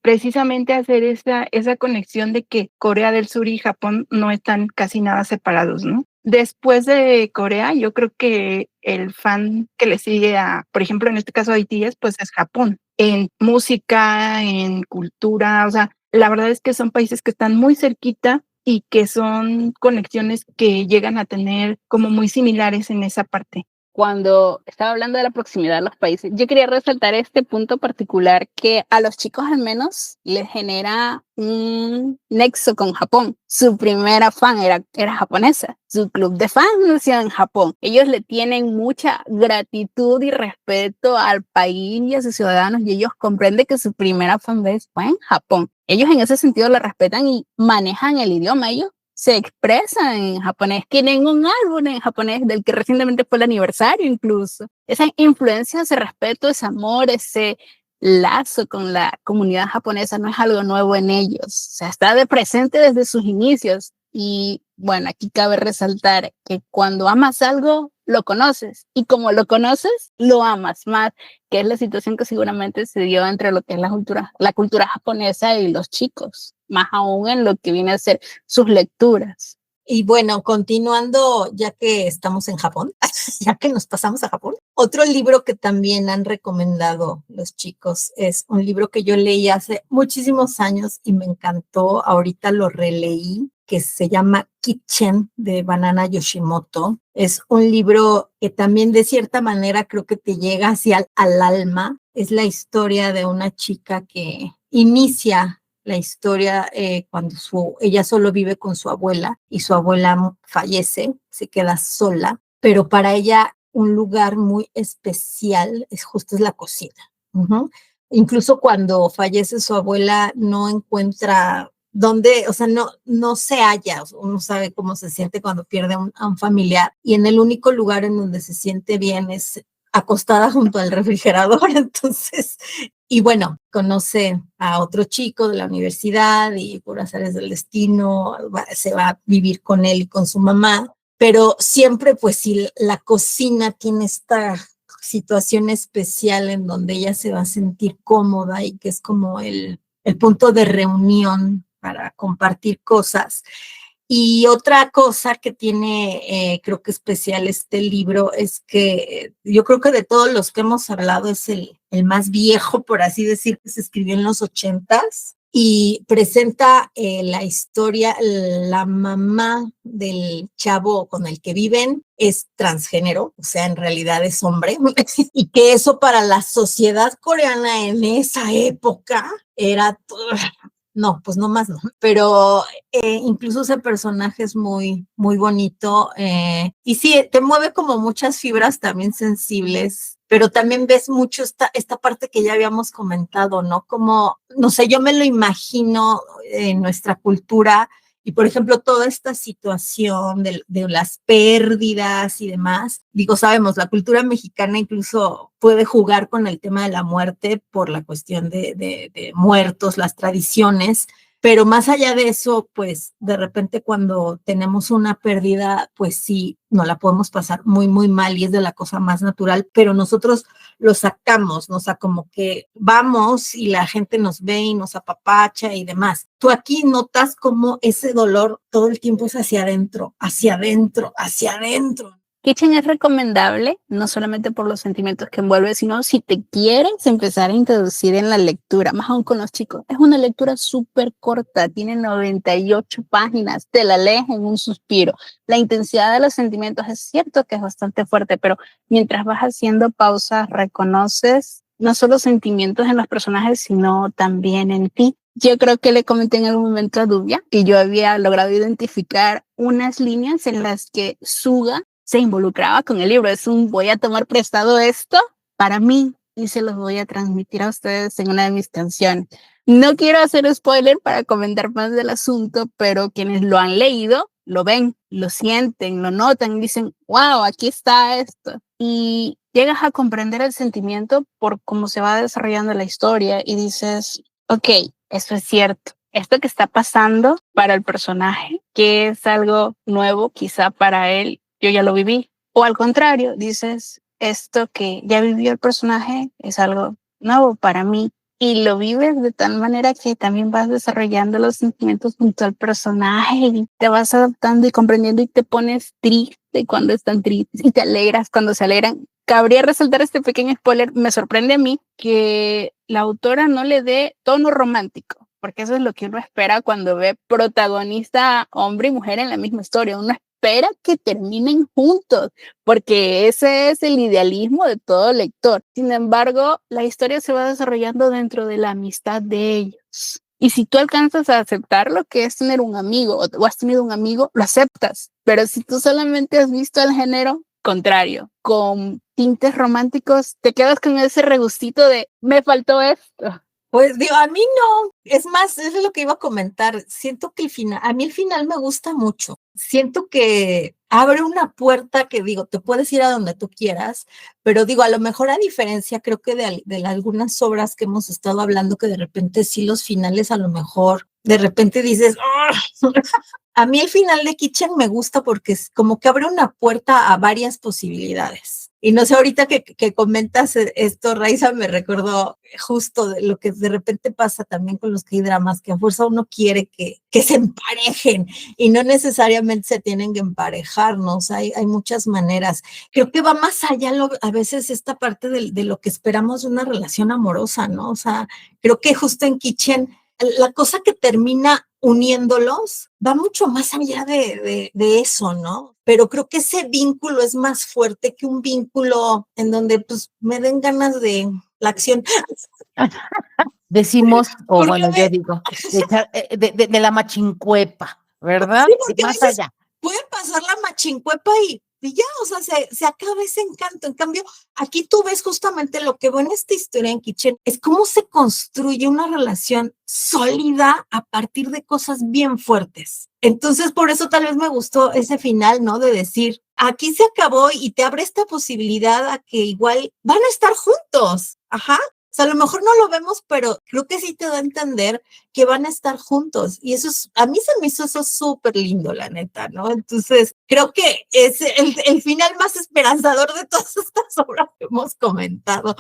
S3: precisamente hacer esa conexión de que Corea del Sur y Japón no están casi nada separados, ¿no? Después de Corea, yo creo que el fan que le sigue por ejemplo, en este caso a BTS, pues es Japón. En música, en cultura, o sea, la verdad es que son países que están muy cerquita y que son conexiones que llegan a tener como muy similares en esa parte.
S4: Cuando estaba hablando de la proximidad de los países, yo quería resaltar este punto particular que a los chicos al menos les genera un nexo con Japón. Su primera fan era japonesa, su club de fans nació en Japón. Ellos le tienen mucha gratitud y respeto al país y a sus ciudadanos, y ellos comprenden que su primera fanbase fue en Japón. Ellos en ese sentido lo respetan y manejan el idioma. Ellos se expresan en japonés, tienen un álbum en japonés del que recientemente fue el aniversario incluso. Esa influencia, ese respeto, ese amor, ese lazo con la comunidad japonesa no es algo nuevo en ellos, o sea, está de presente desde sus inicios. Y bueno, aquí cabe resaltar que cuando amas algo, lo conoces, y como lo conoces, lo amas más, que es la situación que seguramente se dio entre lo que es la cultura japonesa y los chicos, más aún en lo que viene a ser sus lecturas.
S6: Y bueno, continuando, ya que estamos en Japón, ya que nos pasamos a Japón, otro libro que también han recomendado los chicos es un libro que yo leí hace muchísimos años y me encantó. Ahorita lo releí, que se llama Kitchen, de Banana Yoshimoto. Es un libro que también de cierta manera creo que te llega hacia al alma. Es la historia de una chica que inicia la historia cuando ella solo vive con su abuela y su abuela fallece, se queda sola, pero para ella un lugar muy especial es la cocina. Uh-huh. Incluso cuando fallece su abuela no encuentra dónde, o sea, no se halla, uno sabe cómo se siente cuando pierde a un familiar, y en el único lugar en donde se siente bien es acostada junto al refrigerador. Entonces, y bueno, conoce a otro chico de la universidad y por azares del destino se va a vivir con él y con su mamá, pero siempre pues si la cocina tiene esta situación especial en donde ella se va a sentir cómoda y que es como el punto de reunión para compartir cosas. Y otra cosa que tiene, creo que especial este libro, es que yo creo que de todos los que hemos hablado es el más viejo, por así decir, que se escribió en los 80s y presenta la historia. La mamá del chavo con el que viven es transgénero, o sea, en realidad es hombre, y que eso para la sociedad coreana en esa época era No, pues no más no, pero incluso ese personaje es muy, muy bonito y sí, te mueve como muchas fibras también sensibles, pero también ves mucho esta parte que ya habíamos comentado, ¿no? Como, no sé, yo me lo imagino en nuestra cultura y, por ejemplo, toda esta situación de las pérdidas y demás, digo, sabemos, la cultura mexicana incluso puede jugar con el tema de la muerte por la cuestión de muertos, las tradiciones, pero más allá de eso, pues de repente cuando tenemos una pérdida, pues sí, nos la podemos pasar muy, muy mal y es de la cosa más natural, pero nosotros lo sacamos, ¿no? O sea, como que vamos y la gente nos ve y nos apapacha y demás. Tú aquí notas cómo ese dolor todo el tiempo es hacia adentro, hacia adentro, hacia adentro.
S4: Kitchen es recomendable, no solamente por los sentimientos que envuelve, sino si te quieres empezar a introducir en la lectura, más aún con los chicos. Es una lectura súper corta, tiene 98 páginas, te la lees en un suspiro. La intensidad de los sentimientos es cierto que es bastante fuerte, pero mientras vas haciendo pausas, reconoces no solo sentimientos en los personajes, sino también en ti. Yo creo que le comenté en algún momento a Dubia que yo había logrado identificar unas líneas en las que Suga se involucraba con el libro. Es un voy a tomar prestado esto para mí y se los voy a transmitir a ustedes en una de mis canciones. No quiero hacer spoiler para comentar más del asunto, pero quienes lo han leído lo ven, lo sienten, lo notan y dicen, wow, aquí está esto. Y llegas a comprender el sentimiento por cómo se va desarrollando la historia y dices, ok, eso es cierto. Esto que está pasando para el personaje, que es algo nuevo quizá para él, yo ya lo viví. O al contrario, dices, esto que ya vivió el personaje es algo nuevo para mí. Y lo vives de tal manera que también vas desarrollando los sentimientos junto al personaje y te vas adaptando y comprendiendo y te pones triste cuando están tristes y te alegras cuando se alegran. Cabría resaltar este pequeño spoiler, me sorprende a mí que la autora no le dé tono romántico, porque eso es lo que uno espera cuando ve protagonista hombre y mujer en la misma historia. Uno espera que terminen juntos, porque ese es el idealismo de todo lector. Sin embargo, la historia se va desarrollando dentro de la amistad de ellos. Y si tú alcanzas a aceptar lo que es tener un amigo o has tenido un amigo, lo aceptas. Pero si tú solamente has visto el género contrario, con tintes románticos, te quedas con ese regustito de me faltó esto.
S6: Pues digo, a mí no, es más, es lo que iba a comentar, siento que a mí el final me gusta mucho, siento que abre una puerta que digo, te puedes ir a donde tú quieras, pero digo, a lo mejor a diferencia creo que de algunas obras que hemos estado hablando, que de repente sí los finales a lo mejor, de repente dices, ¡oh! A mí el final de Kitchen me gusta porque es como que abre una puerta a varias posibilidades. Y no sé, ahorita que comentas esto, Raiza, me recordó justo de lo que de repente pasa también con los K-dramas, que a fuerza uno quiere que se emparejen y no necesariamente se tienen que emparejarnos, hay muchas maneras. Creo que va más allá a veces esta parte de lo que esperamos de una relación amorosa, ¿no? O sea, creo que justo en Kitchen, la cosa que termina uniéndolos va mucho más allá de eso, ¿no? Pero creo que ese vínculo es más fuerte que un vínculo en donde pues me den ganas de la acción.
S2: Decimos, o
S6: Porque
S2: bueno, yo digo, de la machincuepa, ¿verdad?
S6: sí, porque a
S2: Más
S6: veces
S2: allá.
S6: puede pasar la machincuepa y ya, o sea, se acaba ese encanto. En cambio, aquí tú ves justamente lo que veo en esta historia en Kitchen, es cómo se construye una relación sólida a partir de cosas bien fuertes. Entonces, por eso tal vez me gustó ese final, ¿no? De decir, aquí se acabó y te abre esta posibilidad a que igual van a estar juntos. Ajá. O sea, a lo mejor no lo vemos, pero creo que sí te da a entender que van a estar juntos. Y eso a mí se me hizo eso súper lindo, la neta, ¿no? Entonces, creo que es el final más esperanzador de todas estas obras que hemos comentado.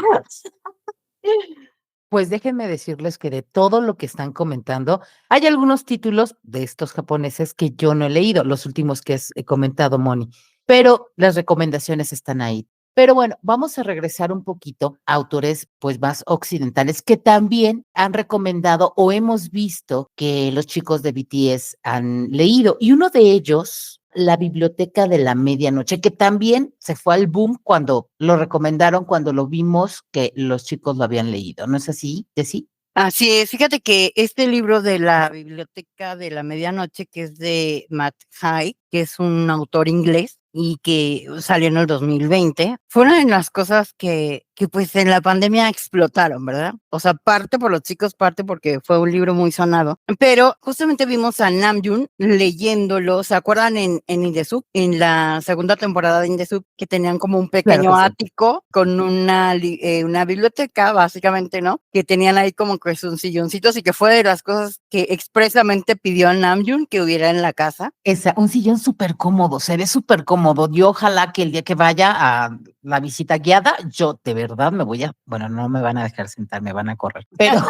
S2: Pues déjenme decirles que de todo lo que están comentando, hay algunos títulos de estos japoneses que yo no he leído, los últimos que he comentado, Moni, pero las recomendaciones están ahí. Pero bueno, vamos a regresar un poquito a autores pues más occidentales que también han recomendado o hemos visto que los chicos de BTS han leído. Y uno de ellos, La Biblioteca de la Medianoche, que también se fue al boom cuando lo recomendaron, cuando lo vimos que los chicos lo habían leído. ¿No es así, Jessy?
S7: Así es, fíjate que este libro de la Biblioteca de la Medianoche, que es de Matt Haig, que es un autor inglés y que salió en el 2020, fue una de las cosas que pues en la pandemia explotaron, ¿verdad? O sea, parte por los chicos, parte porque fue un libro muy sonado, pero justamente vimos a Namjoon leyéndolo, ¿se acuerdan en Indesub? En la segunda temporada de Indesub, que tenían como un
S2: Claro
S7: pequeño
S2: que sí.
S7: ático con una biblioteca, básicamente, ¿no? Que tenían ahí como que sus silloncitos y que fue de las cosas que expresamente pidió a Namjoon que hubiera en la casa.
S2: Un sillón súper cómodo, se ve súper cómodo. Yo ojalá que el día que vaya a la visita guiada, yo de verdad bueno, no me van a dejar sentar, me van a correr, pero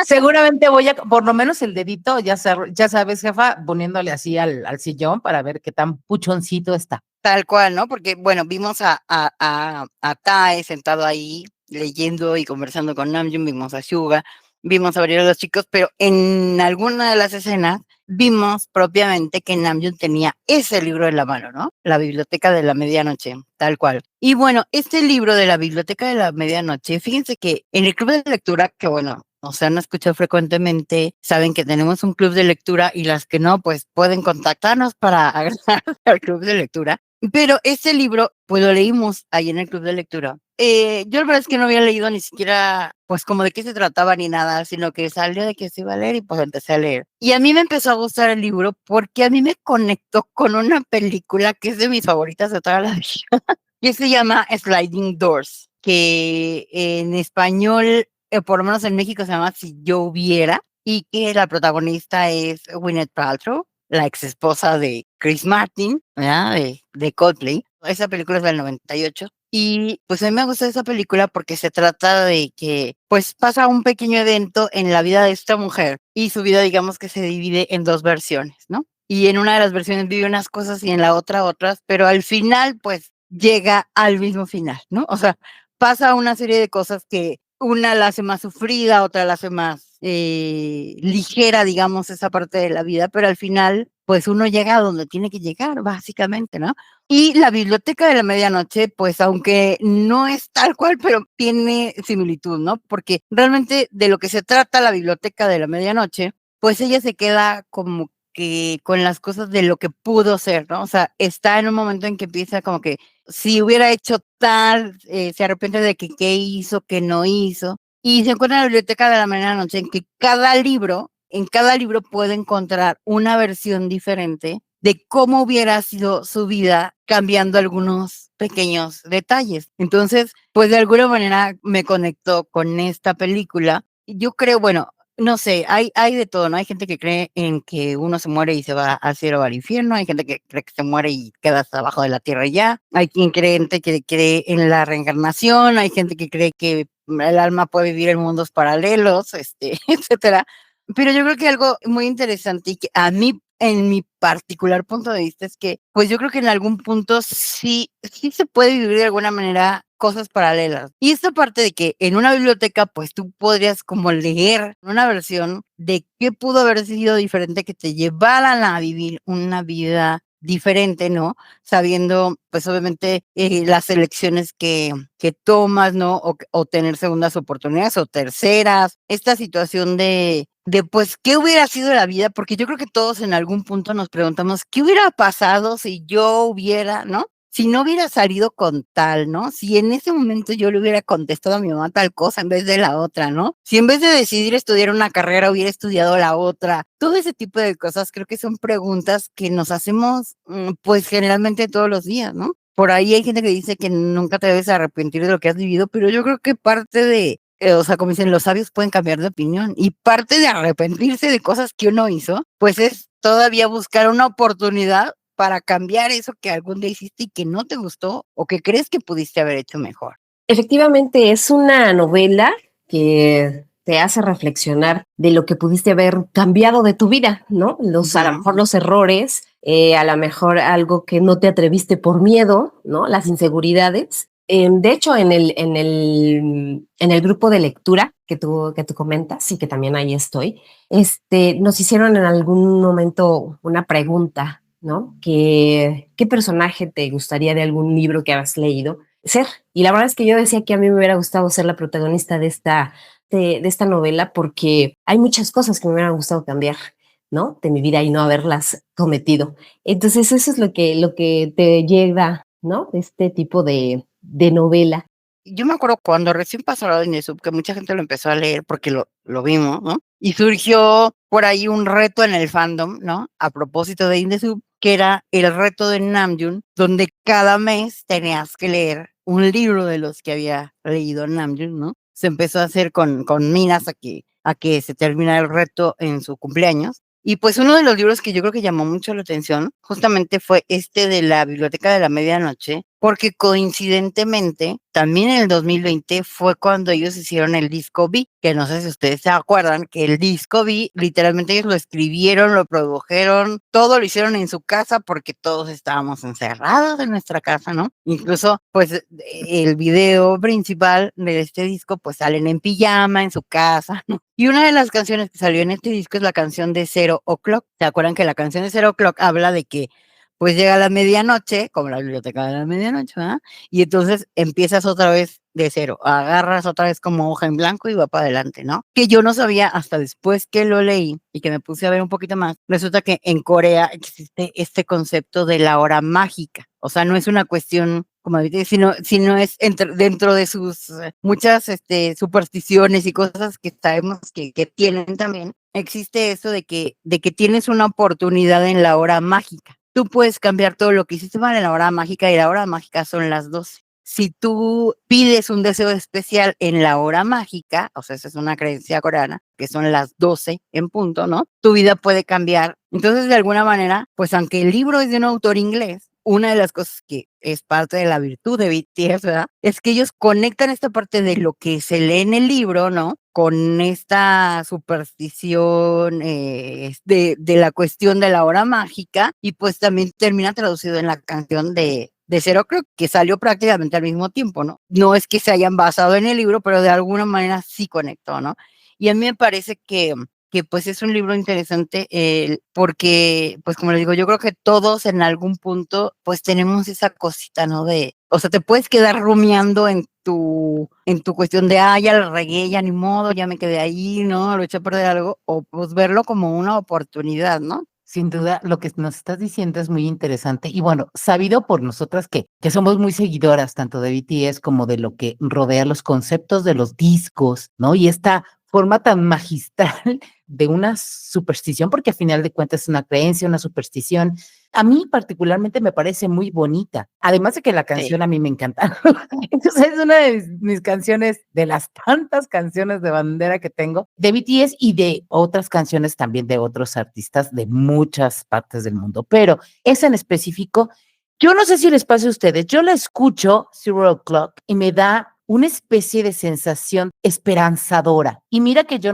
S2: seguramente por lo menos el dedito, ya sabes, jefa, poniéndole así al sillón para ver qué tan puchoncito está.
S7: Tal cual, ¿no? Porque, bueno, vimos a Tae sentado ahí leyendo y conversando con Namjoon, vimos a Suga, vimos a varios de los chicos, pero en alguna de las escenas vimos propiamente que Namjoon tenía ese libro en la mano, ¿no? La Biblioteca de la Medianoche, tal cual. Y bueno, este libro de la Biblioteca de la Medianoche, fíjense que en el club de lectura, que bueno, o sea, han escuchado frecuentemente, saben que tenemos un club de lectura y las que no, pues pueden contactarnos para agregar al club de lectura. Pero este libro, pues lo leímos ahí en el club de lectura. Yo la verdad es que no había leído ni siquiera, pues como de qué se trataba ni nada, sino que salió de que se iba a leer y pues empecé a leer. Y a mí me empezó a gustar el libro porque a mí me conectó con una película que es de mis favoritas de toda la vida, que se llama Sliding Doors, que en español, por lo menos en México se llama Si yo hubiera, y que la protagonista es Gwyneth Paltrow, la ex esposa de Chris Martin, ¿verdad? De Coldplay. Esa película es del 98. Y pues a mí me gusta esa película porque se trata de que pues pasa un pequeño evento en la vida de esta mujer y su vida digamos que se divide en dos versiones, ¿no? Y en una de las versiones vive unas cosas y en la otra otras, pero al final pues llega al mismo final, ¿no? O sea, pasa una serie de cosas que una la hace más sufrida, otra la hace más ligera, digamos, esa parte de la vida, pero al final, pues uno llega a donde tiene que llegar, básicamente, ¿no? Y la Biblioteca de la Medianoche, pues aunque no es tal cual, pero tiene similitud, ¿no? Porque realmente de lo que se trata la Biblioteca de la Medianoche, pues ella se queda como que con las cosas de lo que pudo ser, ¿no? O sea, está en un momento en que empieza como que si hubiera hecho tal, se arrepiente de que qué hizo, qué no hizo. Y se encuentra en la Biblioteca de la Medianoche en que en cada libro puede encontrar una versión diferente de cómo hubiera sido su vida cambiando algunos pequeños detalles. Entonces, pues de alguna manera me conectó con esta película. Yo creo, bueno, no sé, hay de todo, ¿no? Hay gente que cree en que uno se muere y se va al cielo o al infierno, hay gente que cree que se muere y queda hasta abajo de la tierra y ya, hay gente que cree en la reencarnación, hay gente que cree que el alma puede vivir en mundos paralelos, etcétera. Pero yo creo que algo muy interesante y que a mí, en mi particular punto de vista, es que, pues yo creo que en algún punto sí se puede vivir de alguna manera cosas paralelas. Y esta parte de que en una biblioteca, pues tú podrías como leer una versión de qué pudo haber sido diferente que te llevaran a vivir una vida diferente, ¿no? Sabiendo, pues obviamente, las elecciones que tomas, ¿no? O tener segundas oportunidades o terceras. Esta situación pues, ¿qué hubiera sido la vida? Porque yo creo que todos en algún punto nos preguntamos, ¿qué hubiera pasado si yo hubiera, ¿no? Si no hubiera salido con tal, ¿no? Si en ese momento yo le hubiera contestado a mi mamá tal cosa en vez de la otra, ¿no? Si en vez de decidir estudiar una carrera hubiera estudiado la otra. Todo ese tipo de cosas creo que son preguntas que nos hacemos, pues generalmente todos los días, ¿no? Por ahí hay gente que dice que nunca te debes arrepentir de lo que has vivido, pero yo creo que parte o sea, como dicen, los sabios pueden cambiar de opinión y parte de arrepentirse de cosas que uno hizo, pues es todavía buscar una oportunidad para cambiar eso que algún día hiciste y que no te gustó o que crees que pudiste haber hecho mejor.
S5: Efectivamente, es una novela que te hace reflexionar de lo que pudiste haber cambiado de tu vida, ¿no? A lo mejor los errores, a lo mejor algo que no te atreviste por miedo, ¿no? Las inseguridades. De hecho, en el grupo de lectura que tú comentas y que también ahí estoy, nos hicieron en algún momento una pregunta, ¿no? ¿Qué personaje te gustaría de algún libro que has leído ser? Y la verdad es que yo decía que a mí me hubiera gustado ser la protagonista de esta de esta novela porque hay muchas cosas que me hubieran gustado cambiar, ¿no? De mi vida y no haberlas cometido. Entonces eso es lo que te llega, ¿no? Este tipo de novela.
S7: Yo me acuerdo cuando recién pasó la de Inesub, que mucha gente lo empezó a leer porque lo vimos, ¿no? Y surgió por ahí un reto en el fandom, ¿no? A propósito de Inesub, que era el reto de Namjoon, donde cada mes tenías que leer un libro de los que había leído Namjoon, ¿no? Se empezó a hacer con minas a que se terminara el reto en su cumpleaños. Y pues uno de los libros que yo creo que llamó mucho la atención justamente fue este de la Biblioteca de la Medianoche, porque coincidentemente también en el 2020 fue cuando ellos hicieron el disco V, que no sé si ustedes se acuerdan que el disco V literalmente ellos lo escribieron, lo produjeron, todo lo hicieron en su casa porque todos estábamos encerrados en nuestra casa, ¿no? Incluso pues el video principal de este disco pues salen en pijama en su casa, ¿no? Y una de las canciones que salió en este disco es la canción de Zero O'Clock. ¿Se acuerdan que la canción de Zero O'Clock habla de que pues llega la medianoche, como la biblioteca de la medianoche, ¿verdad? Y entonces empiezas otra vez de cero, agarras otra vez como hoja en blanco y va para adelante, ¿no? Que yo no sabía hasta después que lo leí y que me puse a ver un poquito más. Resulta que en Corea existe este concepto de la hora mágica. O sea, no es una cuestión como sino es dentro de sus muchas supersticiones y cosas que sabemos que tienen también, existe eso de que tienes una oportunidad en la hora mágica. Tú puedes cambiar todo lo que hiciste mal en la hora mágica y la hora mágica son las 12. Si tú pides un deseo especial en la hora mágica, o sea, esa es una creencia coreana, que son las 12 en punto, ¿no? Tu vida puede cambiar. Entonces, de alguna manera, pues aunque el libro es de un autor inglés, una de las cosas que es parte de la virtud de BTS, ¿verdad? Es que ellos conectan esta parte de lo que se lee en el libro, ¿no? Con esta superstición de la cuestión de la hora mágica y pues también termina traducido en la canción de Zero Creo que salió prácticamente al mismo tiempo, ¿no? No es que se hayan basado en el libro, pero de alguna manera sí conectó, ¿no? Y a mí me parece que pues es un libro interesante porque, pues como les digo, yo creo que todos en algún punto pues tenemos esa cosita, ¿no? O sea, te puedes quedar rumiando en tu cuestión de, ya la regué, ya ni modo, ya me quedé ahí, ¿no? Lo eché a perder algo, o pues verlo como una oportunidad, ¿no?
S2: Sin duda, lo que nos estás diciendo es muy interesante y bueno, sabido por nosotras que somos muy seguidoras tanto de BTS como de lo que rodea los conceptos de los discos, ¿no? Y esta forma tan magistral de una superstición, porque al final de cuentas es una creencia, una superstición. A mí particularmente me parece muy bonita, además de que la canción a mí me encanta. Entonces es una de mis canciones, de las tantas canciones de bandera que tengo, de BTS y de otras canciones también de otros artistas de muchas partes del mundo, pero esa en específico, yo no sé si les pase a ustedes, yo la escucho, Zero O'Clock, y me da una especie de sensación esperanzadora. Y mira que yo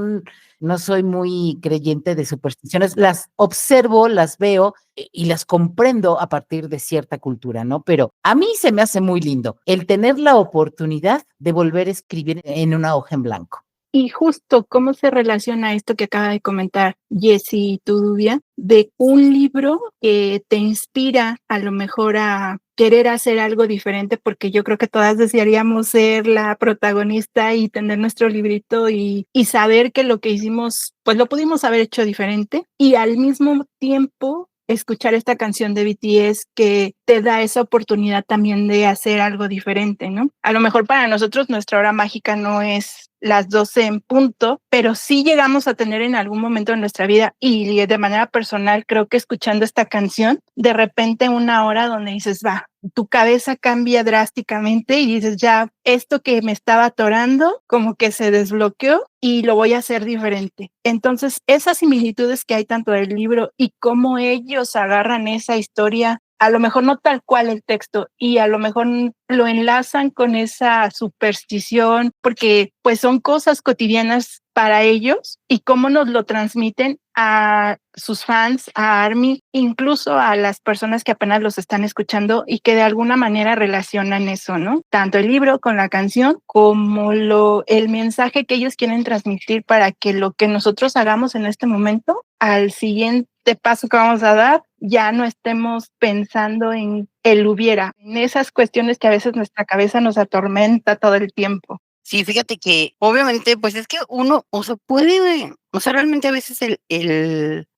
S2: no soy muy creyente de supersticiones, las observo, las veo y las comprendo a partir de cierta cultura, ¿no? Pero a mí se me hace muy lindo el tener la oportunidad de volver a escribir en una hoja en blanco.
S3: Y justo cómo se relaciona esto que acaba de comentar Jessie y Tudubia, de un libro que te inspira a lo mejor a querer hacer algo diferente, porque yo creo que todas desearíamos ser la protagonista y tener nuestro librito y saber que lo que hicimos, pues lo pudimos haber hecho diferente y al mismo tiempo escuchar esta canción de BTS que te da esa oportunidad también de hacer algo diferente, ¿no? A lo mejor para nosotros nuestra hora mágica no es las 12 en punto, pero sí llegamos a tener en algún momento de nuestra vida y de manera personal creo que escuchando esta canción, de repente una hora donde dices, va, tu cabeza cambia drásticamente y dices, ya, esto que me estaba atorando como que se desbloqueó y lo voy a hacer diferente. Entonces, esas similitudes que hay tanto del libro y cómo ellos agarran esa historia, a lo mejor no tal cual el texto y a lo mejor lo enlazan con esa superstición porque pues son cosas cotidianas para ellos y cómo nos lo transmiten a sus fans, a ARMY, incluso a las personas que apenas los están escuchando y que de alguna manera relacionan eso, ¿no? Tanto el libro con la canción como el mensaje que ellos quieren transmitir para que lo que nosotros hagamos en este momento, al siguiente paso que vamos a dar, ya no estemos pensando en el hubiera, en esas cuestiones que a veces nuestra cabeza nos atormenta todo el tiempo.
S7: Sí, fíjate que obviamente, pues es que uno, o sea, puede, o sea, realmente a veces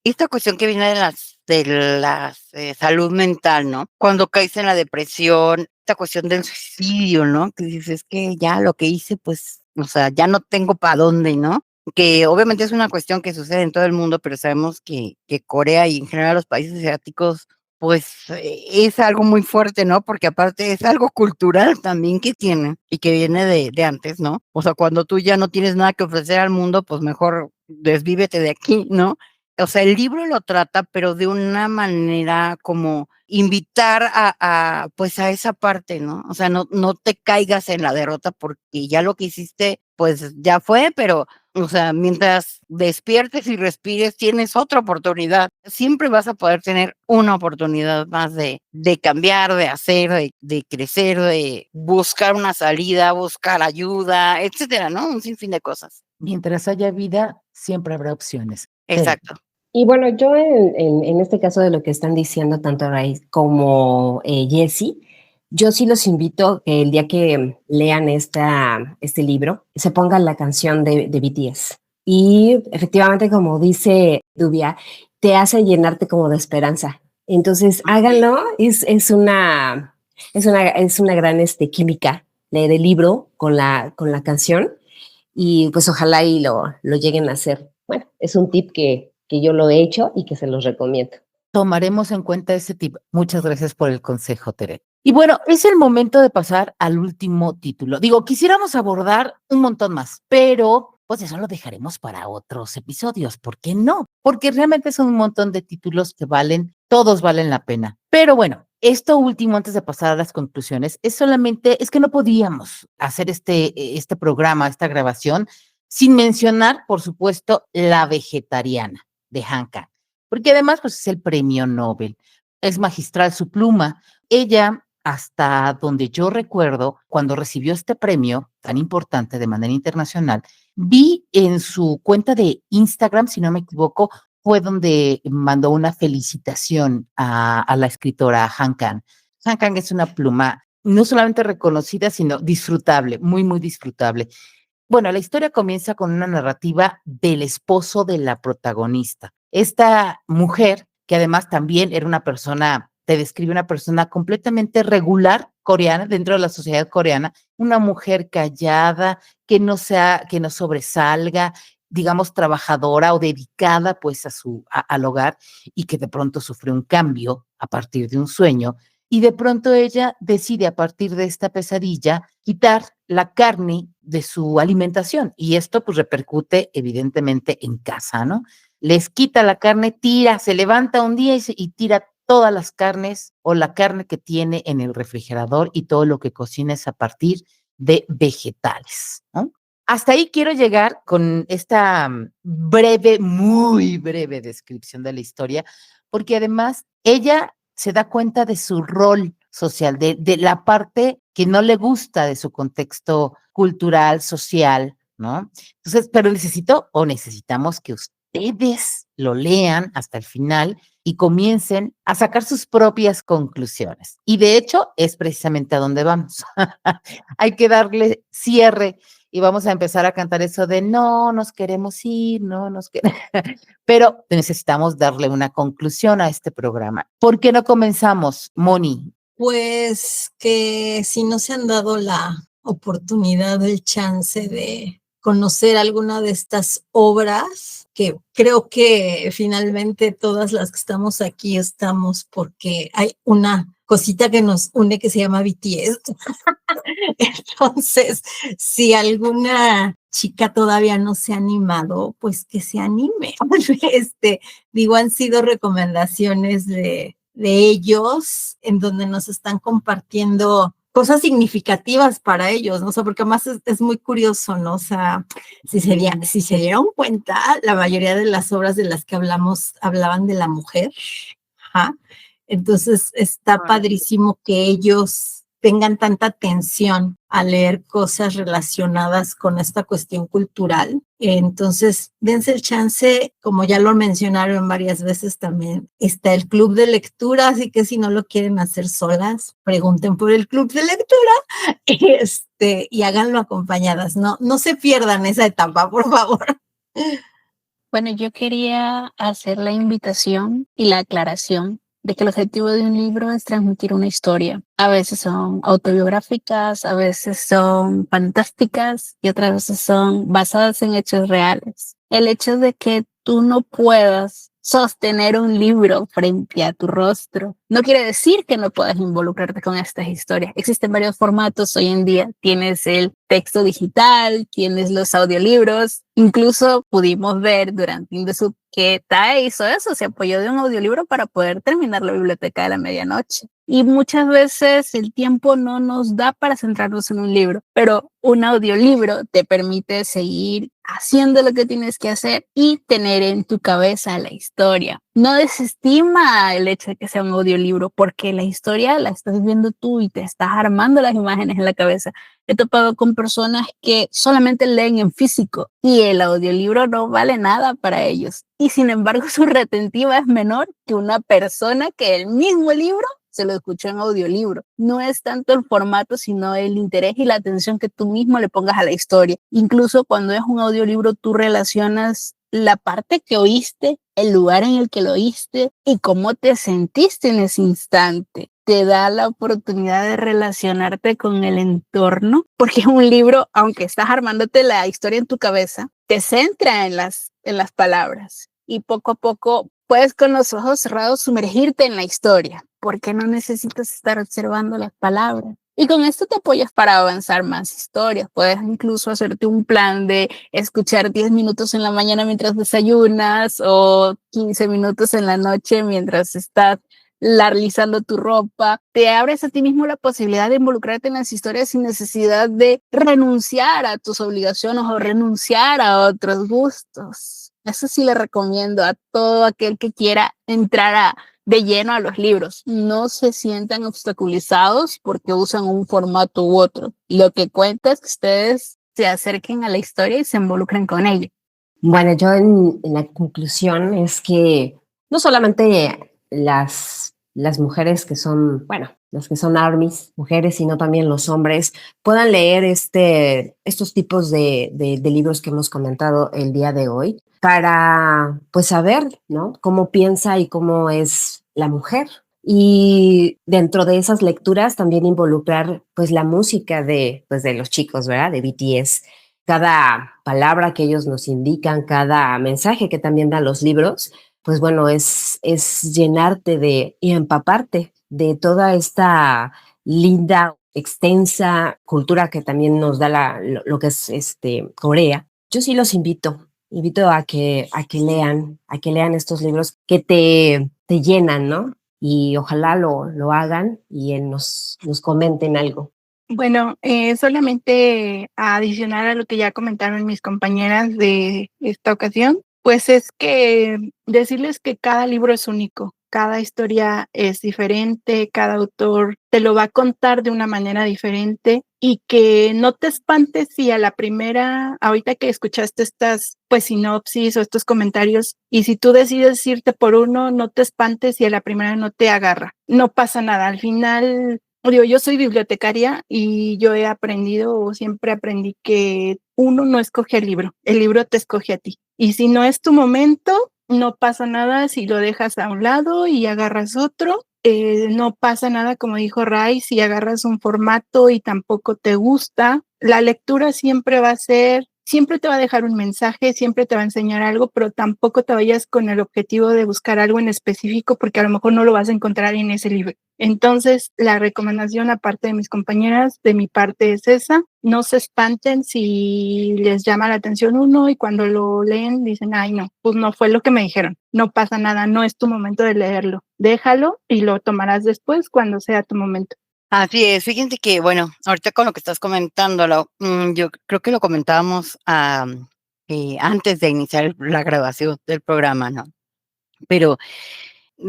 S7: esta cuestión que viene de la salud mental, ¿no? Cuando caes en la depresión, esta cuestión del suicidio, ¿no? Que dices que ya lo que hice, pues, o sea, ya no tengo para dónde, ¿no? Que obviamente es una cuestión que sucede en todo el mundo, pero sabemos que Corea y en general los países asiáticos pues es algo muy fuerte, ¿no? Porque aparte es algo cultural también que tienen y que viene de antes, ¿no? O sea, cuando tú ya no tienes nada que ofrecer al mundo, pues mejor desvívete de aquí, ¿no? O sea, el libro lo trata, pero de una manera como invitar pues a esa parte, ¿no? O sea, no te caigas en la derrota porque ya lo que hiciste, pues ya fue, pero o sea, mientras despiertes y respires, tienes otra oportunidad. Siempre vas a poder tener una oportunidad más de cambiar, de hacer, de crecer, de buscar una salida, buscar ayuda, etcétera, ¿no? Un sinfín de cosas.
S2: Mientras haya vida, siempre habrá opciones.
S7: Exacto.
S5: Y bueno, yo en este caso de lo que están diciendo tanto Ray como Jessie, yo sí los invito que el día que lean este libro, se pongan la canción de BTS. Y efectivamente, como dice Dubia, te hace llenarte como de esperanza. Entonces, háganlo, es una gran química leer el libro con la canción y pues ojalá y lo lleguen a hacer. Bueno, es un tip que yo lo he hecho y que se los recomiendo.
S2: Tomaremos en cuenta ese tip. Muchas gracias por el consejo, Tere. Y bueno, es el momento de pasar al último título. Digo, quisiéramos abordar un montón más, pero pues eso lo dejaremos para otros episodios. ¿Por qué no? Porque realmente son un montón de títulos que todos valen la pena. Pero bueno, esto último, antes de pasar a las conclusiones, es que no podíamos hacer este programa, esta grabación, sin mencionar, por supuesto, La Vegetariana de Han Kang, porque además pues, es el premio Nobel. Es magistral su pluma. Ella, hasta donde yo recuerdo, cuando recibió este premio tan importante de manera internacional, vi en su cuenta de Instagram, si no me equivoco, fue donde mandó una felicitación a la escritora Han Kang. Han Kang es una pluma no solamente reconocida, sino disfrutable, muy, muy disfrutable. Bueno, la historia comienza con una narrativa del esposo de la protagonista. Esta mujer, que además también era una persona, te describe una persona completamente regular coreana dentro de la sociedad coreana, una mujer callada, que no sobresalga, digamos, trabajadora o dedicada pues al hogar y que de pronto sufre un cambio a partir de un sueño y de pronto ella decide a partir de esta pesadilla quitar la carne de su alimentación y esto pues repercute evidentemente en casa, ¿no? Les quita la carne, se levanta un día y tira todas las carnes o la carne que tiene en el refrigerador y todo lo que cocina es a partir de vegetales, ¿no? Hasta ahí quiero llegar con esta muy breve descripción de la historia, porque además ella se da cuenta de su rol social, de la parte que no le gusta de su contexto cultural, social, ¿no? Entonces, pero necesitamos que ustedes lo lean hasta el final y comiencen a sacar sus propias conclusiones. Y de hecho, es precisamente a donde vamos. Hay que darle cierre y vamos a empezar a cantar eso de no nos queremos ir, no nos queremos. Pero necesitamos darle una conclusión a este programa. ¿Por qué no comenzamos, Moni?
S6: Pues que si no se han dado la oportunidad, el chance de conocer alguna de estas obras, que creo que finalmente todas las que estamos aquí estamos porque hay una cosita que nos une que se llama BTS. Entonces, si alguna chica todavía no se ha animado, pues que se anime. Digo, han sido recomendaciones de ellos en donde nos están compartiendo cosas significativas para ellos, ¿no? O sea, porque además es muy curioso, ¿no? O sea, si se dieron cuenta, la mayoría de las obras de las que hablaban de la mujer. Ajá. Entonces, está padrísimo que ellos tengan tanta atención a leer cosas relacionadas con esta cuestión cultural. Entonces, dense el chance, como ya lo mencionaron varias veces también, está el club de lectura, así que si no lo quieren hacer solas, pregunten por el club de lectura y háganlo acompañadas. No se pierdan esa etapa, por favor.
S4: Bueno, yo quería hacer la invitación y la aclaración de que el objetivo de un libro es transmitir una historia. A veces son autobiográficas, a veces son fantásticas y otras veces son basadas en hechos reales. El hecho de que tú no puedas sostener un libro frente a tu rostro no quiere decir que no puedas involucrarte con estas historias. Existen varios formatos hoy en día. Tienes el texto digital, tienes los audiolibros. Incluso pudimos ver durante Indesub que TAE hizo eso, se apoyó de un audiolibro para poder terminar la biblioteca de la medianoche. Y muchas veces el tiempo no nos da para centrarnos en un libro, pero un audiolibro te permite seguir haciendo lo que tienes que hacer y tener en tu cabeza la historia. No desestima el hecho de que sea un audiolibro, porque la historia la estás viendo tú y te estás armando las imágenes en la cabeza. He topado con personas que solamente leen en físico y el audiolibro no vale nada para ellos. Y sin embargo, su retentiva es menor que una persona que el mismo libro se lo escuchó en audiolibro. No es tanto el formato, sino el interés y la atención que tú mismo le pongas a la historia. Incluso cuando es un audiolibro, tú relacionas la parte que oíste, el lugar en el que lo oíste y cómo te sentiste en ese instante. Te da la oportunidad de relacionarte con el entorno, porque un libro, aunque estás armándote la historia en tu cabeza, te centra en las palabras y poco a poco puedes con los ojos cerrados sumergirte en la historia, porque no necesitas estar observando las palabras. Y con esto te apoyas para avanzar más historias. Puedes incluso hacerte un plan de escuchar 10 minutos en la mañana mientras desayunas o 15 minutos en la noche mientras estás alisando tu ropa. Te abres a ti mismo la posibilidad de involucrarte en las historias sin necesidad de renunciar a tus obligaciones o renunciar a otros gustos. Eso sí le recomiendo a todo aquel que quiera entrar de lleno a los libros. No se sientan obstaculizados porque usan un formato u otro. Lo que cuenta es que ustedes se acerquen a la historia y se involucren con ella.
S5: Bueno, yo en la conclusión es que no solamente las mujeres que son, bueno, las que son armies, mujeres, sino también los hombres, puedan leer estos tipos de libros que hemos comentado el día de hoy para, pues, saber, ¿no?, cómo piensa y cómo es la mujer. Y dentro de esas lecturas también involucrar, pues, la música de los chicos, ¿verdad?, de BTS. Cada palabra que ellos nos indican, cada mensaje que también dan los libros, pues bueno, es llenarte y empaparte de toda esta linda, extensa cultura que también nos da lo que es Corea. Yo sí los invito a que lean estos libros que te llenan, ¿no? Y ojalá lo hagan y nos comenten algo.
S3: Bueno, solamente a adicionar a lo que ya comentaron mis compañeras de esta ocasión, pues es que decirles que cada libro es único, cada historia es diferente, cada autor te lo va a contar de una manera diferente y que no te espantes si a la primera, ahorita que escuchaste estas pues sinopsis o estos comentarios y si tú decides irte por uno, no te espantes si a la primera no te agarra, no pasa nada, al final... Yo soy bibliotecaria y yo he aprendido o siempre aprendí que uno no escoge el libro te escoge a ti. Y si no es tu momento, no pasa nada si lo dejas a un lado y agarras otro. No pasa nada, como dijo Ray, si agarras un formato y tampoco te gusta. La lectura siempre va a ser, siempre te va a dejar un mensaje, siempre te va a enseñar algo, pero tampoco te vayas con el objetivo de buscar algo en específico porque a lo mejor no lo vas a encontrar en ese libro. Entonces, la recomendación, aparte de mis compañeras, de mi parte es esa. No se espanten si les llama la atención uno y cuando lo leen dicen, ay no, pues no fue lo que me dijeron. No pasa nada, no es tu momento de leerlo. Déjalo y lo tomarás después cuando sea tu momento.
S7: Así es, fíjense que, bueno, ahorita con lo que estás comentando, yo creo que lo comentábamos antes de iniciar la grabación del programa, ¿no? Pero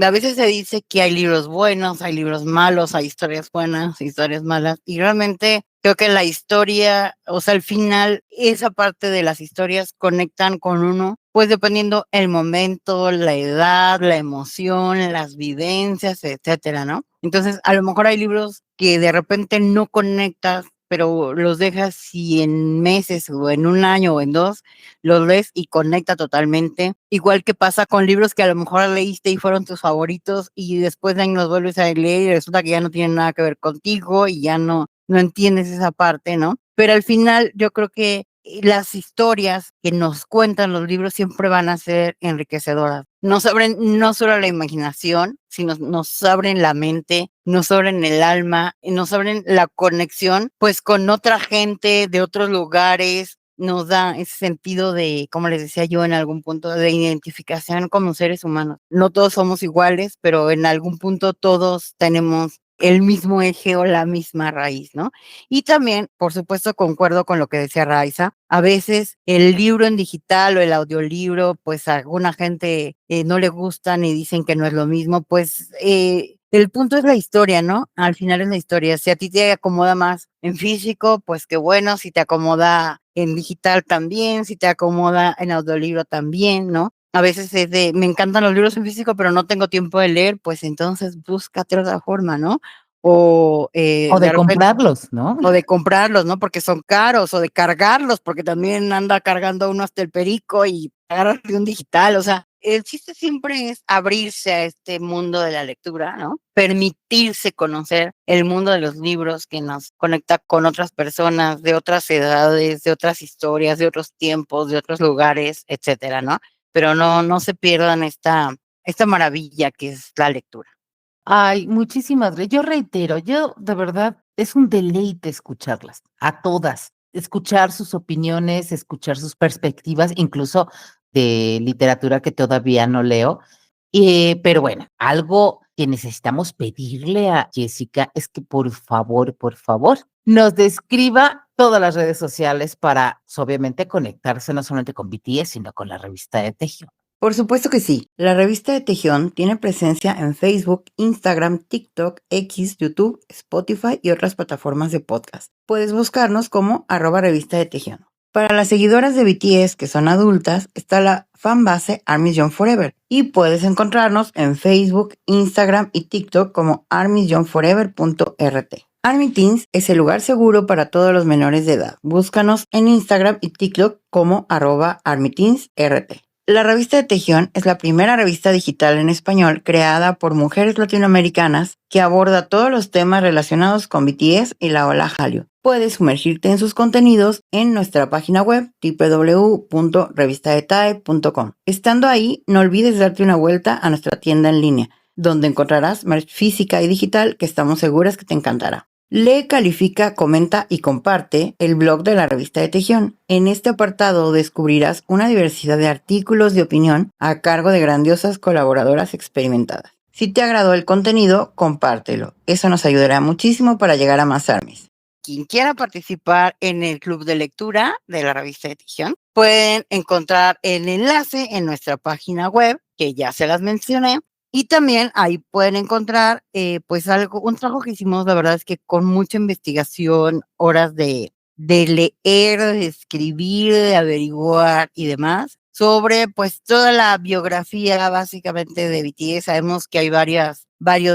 S7: A veces se dice que hay libros buenos, hay libros malos, hay historias buenas, historias malas, y realmente creo que la historia, o sea, al final, esa parte de las historias conectan con uno, pues dependiendo el momento, la edad, la emoción, las vivencias, etcétera, ¿no? Entonces, a lo mejor hay libros que de repente no conectas, pero los dejas si en meses o en un año o en dos, los lees y conecta totalmente. Igual que pasa con libros que a lo mejor leíste y fueron tus favoritos y después de años los vuelves a leer y resulta que ya no tienen nada que ver contigo y ya no entiendes esa parte, ¿no? Pero al final yo creo que las historias que nos cuentan los libros siempre van a ser enriquecedoras. Nos abren no solo la imaginación, sino nos abren la mente, nos abren el alma, y nos abren la conexión, pues con otra gente de otros lugares, nos da ese sentido de, como les decía yo en algún punto, de identificación como seres humanos. No todos somos iguales, pero en algún punto todos tenemos el mismo eje o la misma raíz, ¿no? Y también, por supuesto, concuerdo con lo que decía Raiza, a veces el libro en digital o el audiolibro, pues a alguna gente no le gustan y dicen que no es lo mismo, pues el punto es la historia, ¿no? Al final es la historia. Si a ti te acomoda más en físico, pues qué bueno, si te acomoda en digital también, si te acomoda en audiolibro también, ¿no? A veces es de, me encantan los libros en físico, pero no tengo tiempo de leer, pues entonces búscate otra forma, ¿no? O
S2: O de
S7: de repente,
S2: comprarlos, ¿no?
S7: o de comprarlos, ¿no? Porque son caros, o de cargarlos, porque también anda cargando uno hasta el perico y agarrar de un digital. O sea, el chiste siempre es abrirse a este mundo de la lectura, ¿no? Permitirse conocer el mundo de los libros que nos conecta con otras personas de otras edades, de otras historias, de otros tiempos, de otros lugares, etcétera, ¿no? Pero no se pierdan esta maravilla que es la lectura.
S2: Ay, muchísimas gracias. Yo reitero, yo de verdad es un deleite escucharlas, a todas, escuchar sus opiniones, escuchar sus perspectivas, incluso de literatura que todavía no leo. Pero bueno, algo que necesitamos pedirle a Jessica es que por favor, nos describa todas las redes sociales para, pues, obviamente, conectarse no solamente con BTS, sino con la revista de Tejió.
S8: Por supuesto que sí. La revista de Tejión tiene presencia en Facebook, Instagram, TikTok, X, YouTube, Spotify y otras plataformas de podcast. Puedes buscarnos como @revista de Tejión. Para las seguidoras de BTS que son adultas, está la fanbase Army's Young Forever y puedes encontrarnos en Facebook, Instagram y TikTok como armysyoungforever.rt. Army Teens es el lugar seguro para todos los menores de edad. Búscanos en Instagram y TikTok como @armyteensrt. La revista de Tejión es la primera revista digital en español creada por mujeres latinoamericanas que aborda todos los temas relacionados con BTS y la ola Hallyu. Puedes sumergirte en sus contenidos en nuestra página web www.revistadetae.com. Estando ahí, no olvides darte una vuelta a nuestra tienda en línea, donde encontrarás merch física y digital que estamos seguras que te encantará. Lee, califica, comenta y comparte el blog de la revista de Tejión. En este apartado descubrirás una diversidad de artículos de opinión a cargo de grandiosas colaboradoras experimentadas. Si te agradó el contenido, compártelo. Eso nos ayudará muchísimo para llegar a más armies.
S7: Quien quiera participar en el club de lectura de la revista de Tejión, pueden encontrar el enlace en nuestra página web, que ya se las mencioné. Y también ahí pueden encontrar, pues un trabajo que hicimos, la verdad es que con mucha investigación, horas de leer, de escribir, de averiguar y demás, sobre pues toda la biografía básicamente de BTS. Sabemos que hay varios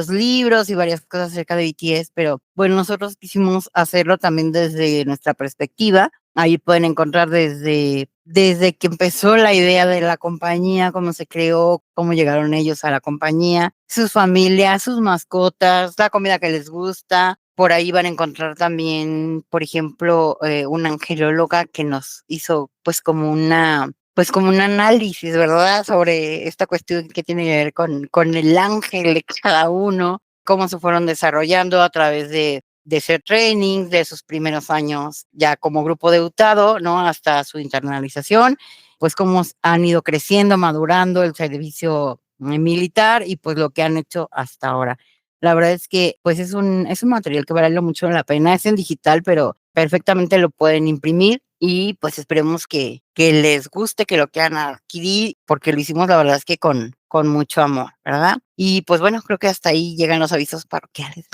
S7: libros y varias cosas acerca de BTS, pero bueno, nosotros quisimos hacerlo también desde nuestra perspectiva. Ahí pueden encontrar desde que empezó la idea de la compañía, cómo se creó, cómo llegaron ellos a la compañía, sus familias, sus mascotas, la comida que les gusta. Por ahí van a encontrar también, por ejemplo, una angelóloga que nos hizo pues como un análisis, ¿verdad? Sobre esta cuestión que tiene que ver con el ángel de cada uno, cómo se fueron desarrollando a través de ser training, de sus primeros años ya como grupo debutado, ¿no? Hasta su internalización, pues cómo han ido creciendo, madurando el servicio militar y pues lo que han hecho hasta ahora. La verdad es que pues es un material que vale mucho la pena, es en digital, pero perfectamente lo pueden imprimir y pues esperemos que les guste, que lo quieran adquirir, porque lo hicimos la verdad es que con mucho amor, ¿verdad? Y pues bueno, creo que hasta ahí llegan los avisos parroquiales.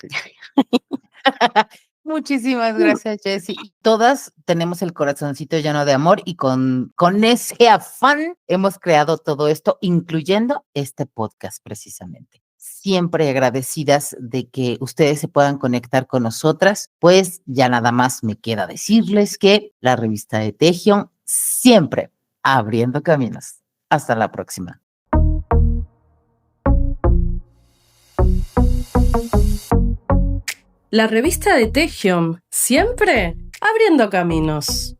S2: Muchísimas gracias, Jessie. Todas tenemos el corazoncito lleno de amor y con ese afán hemos creado todo esto, incluyendo este podcast precisamente. Siempre agradecidas de que ustedes se puedan conectar con nosotras, pues ya nada más me queda decirles que la revista de Tejión siempre abriendo caminos. Hasta la próxima.
S1: La revista de Tejión, siempre abriendo caminos.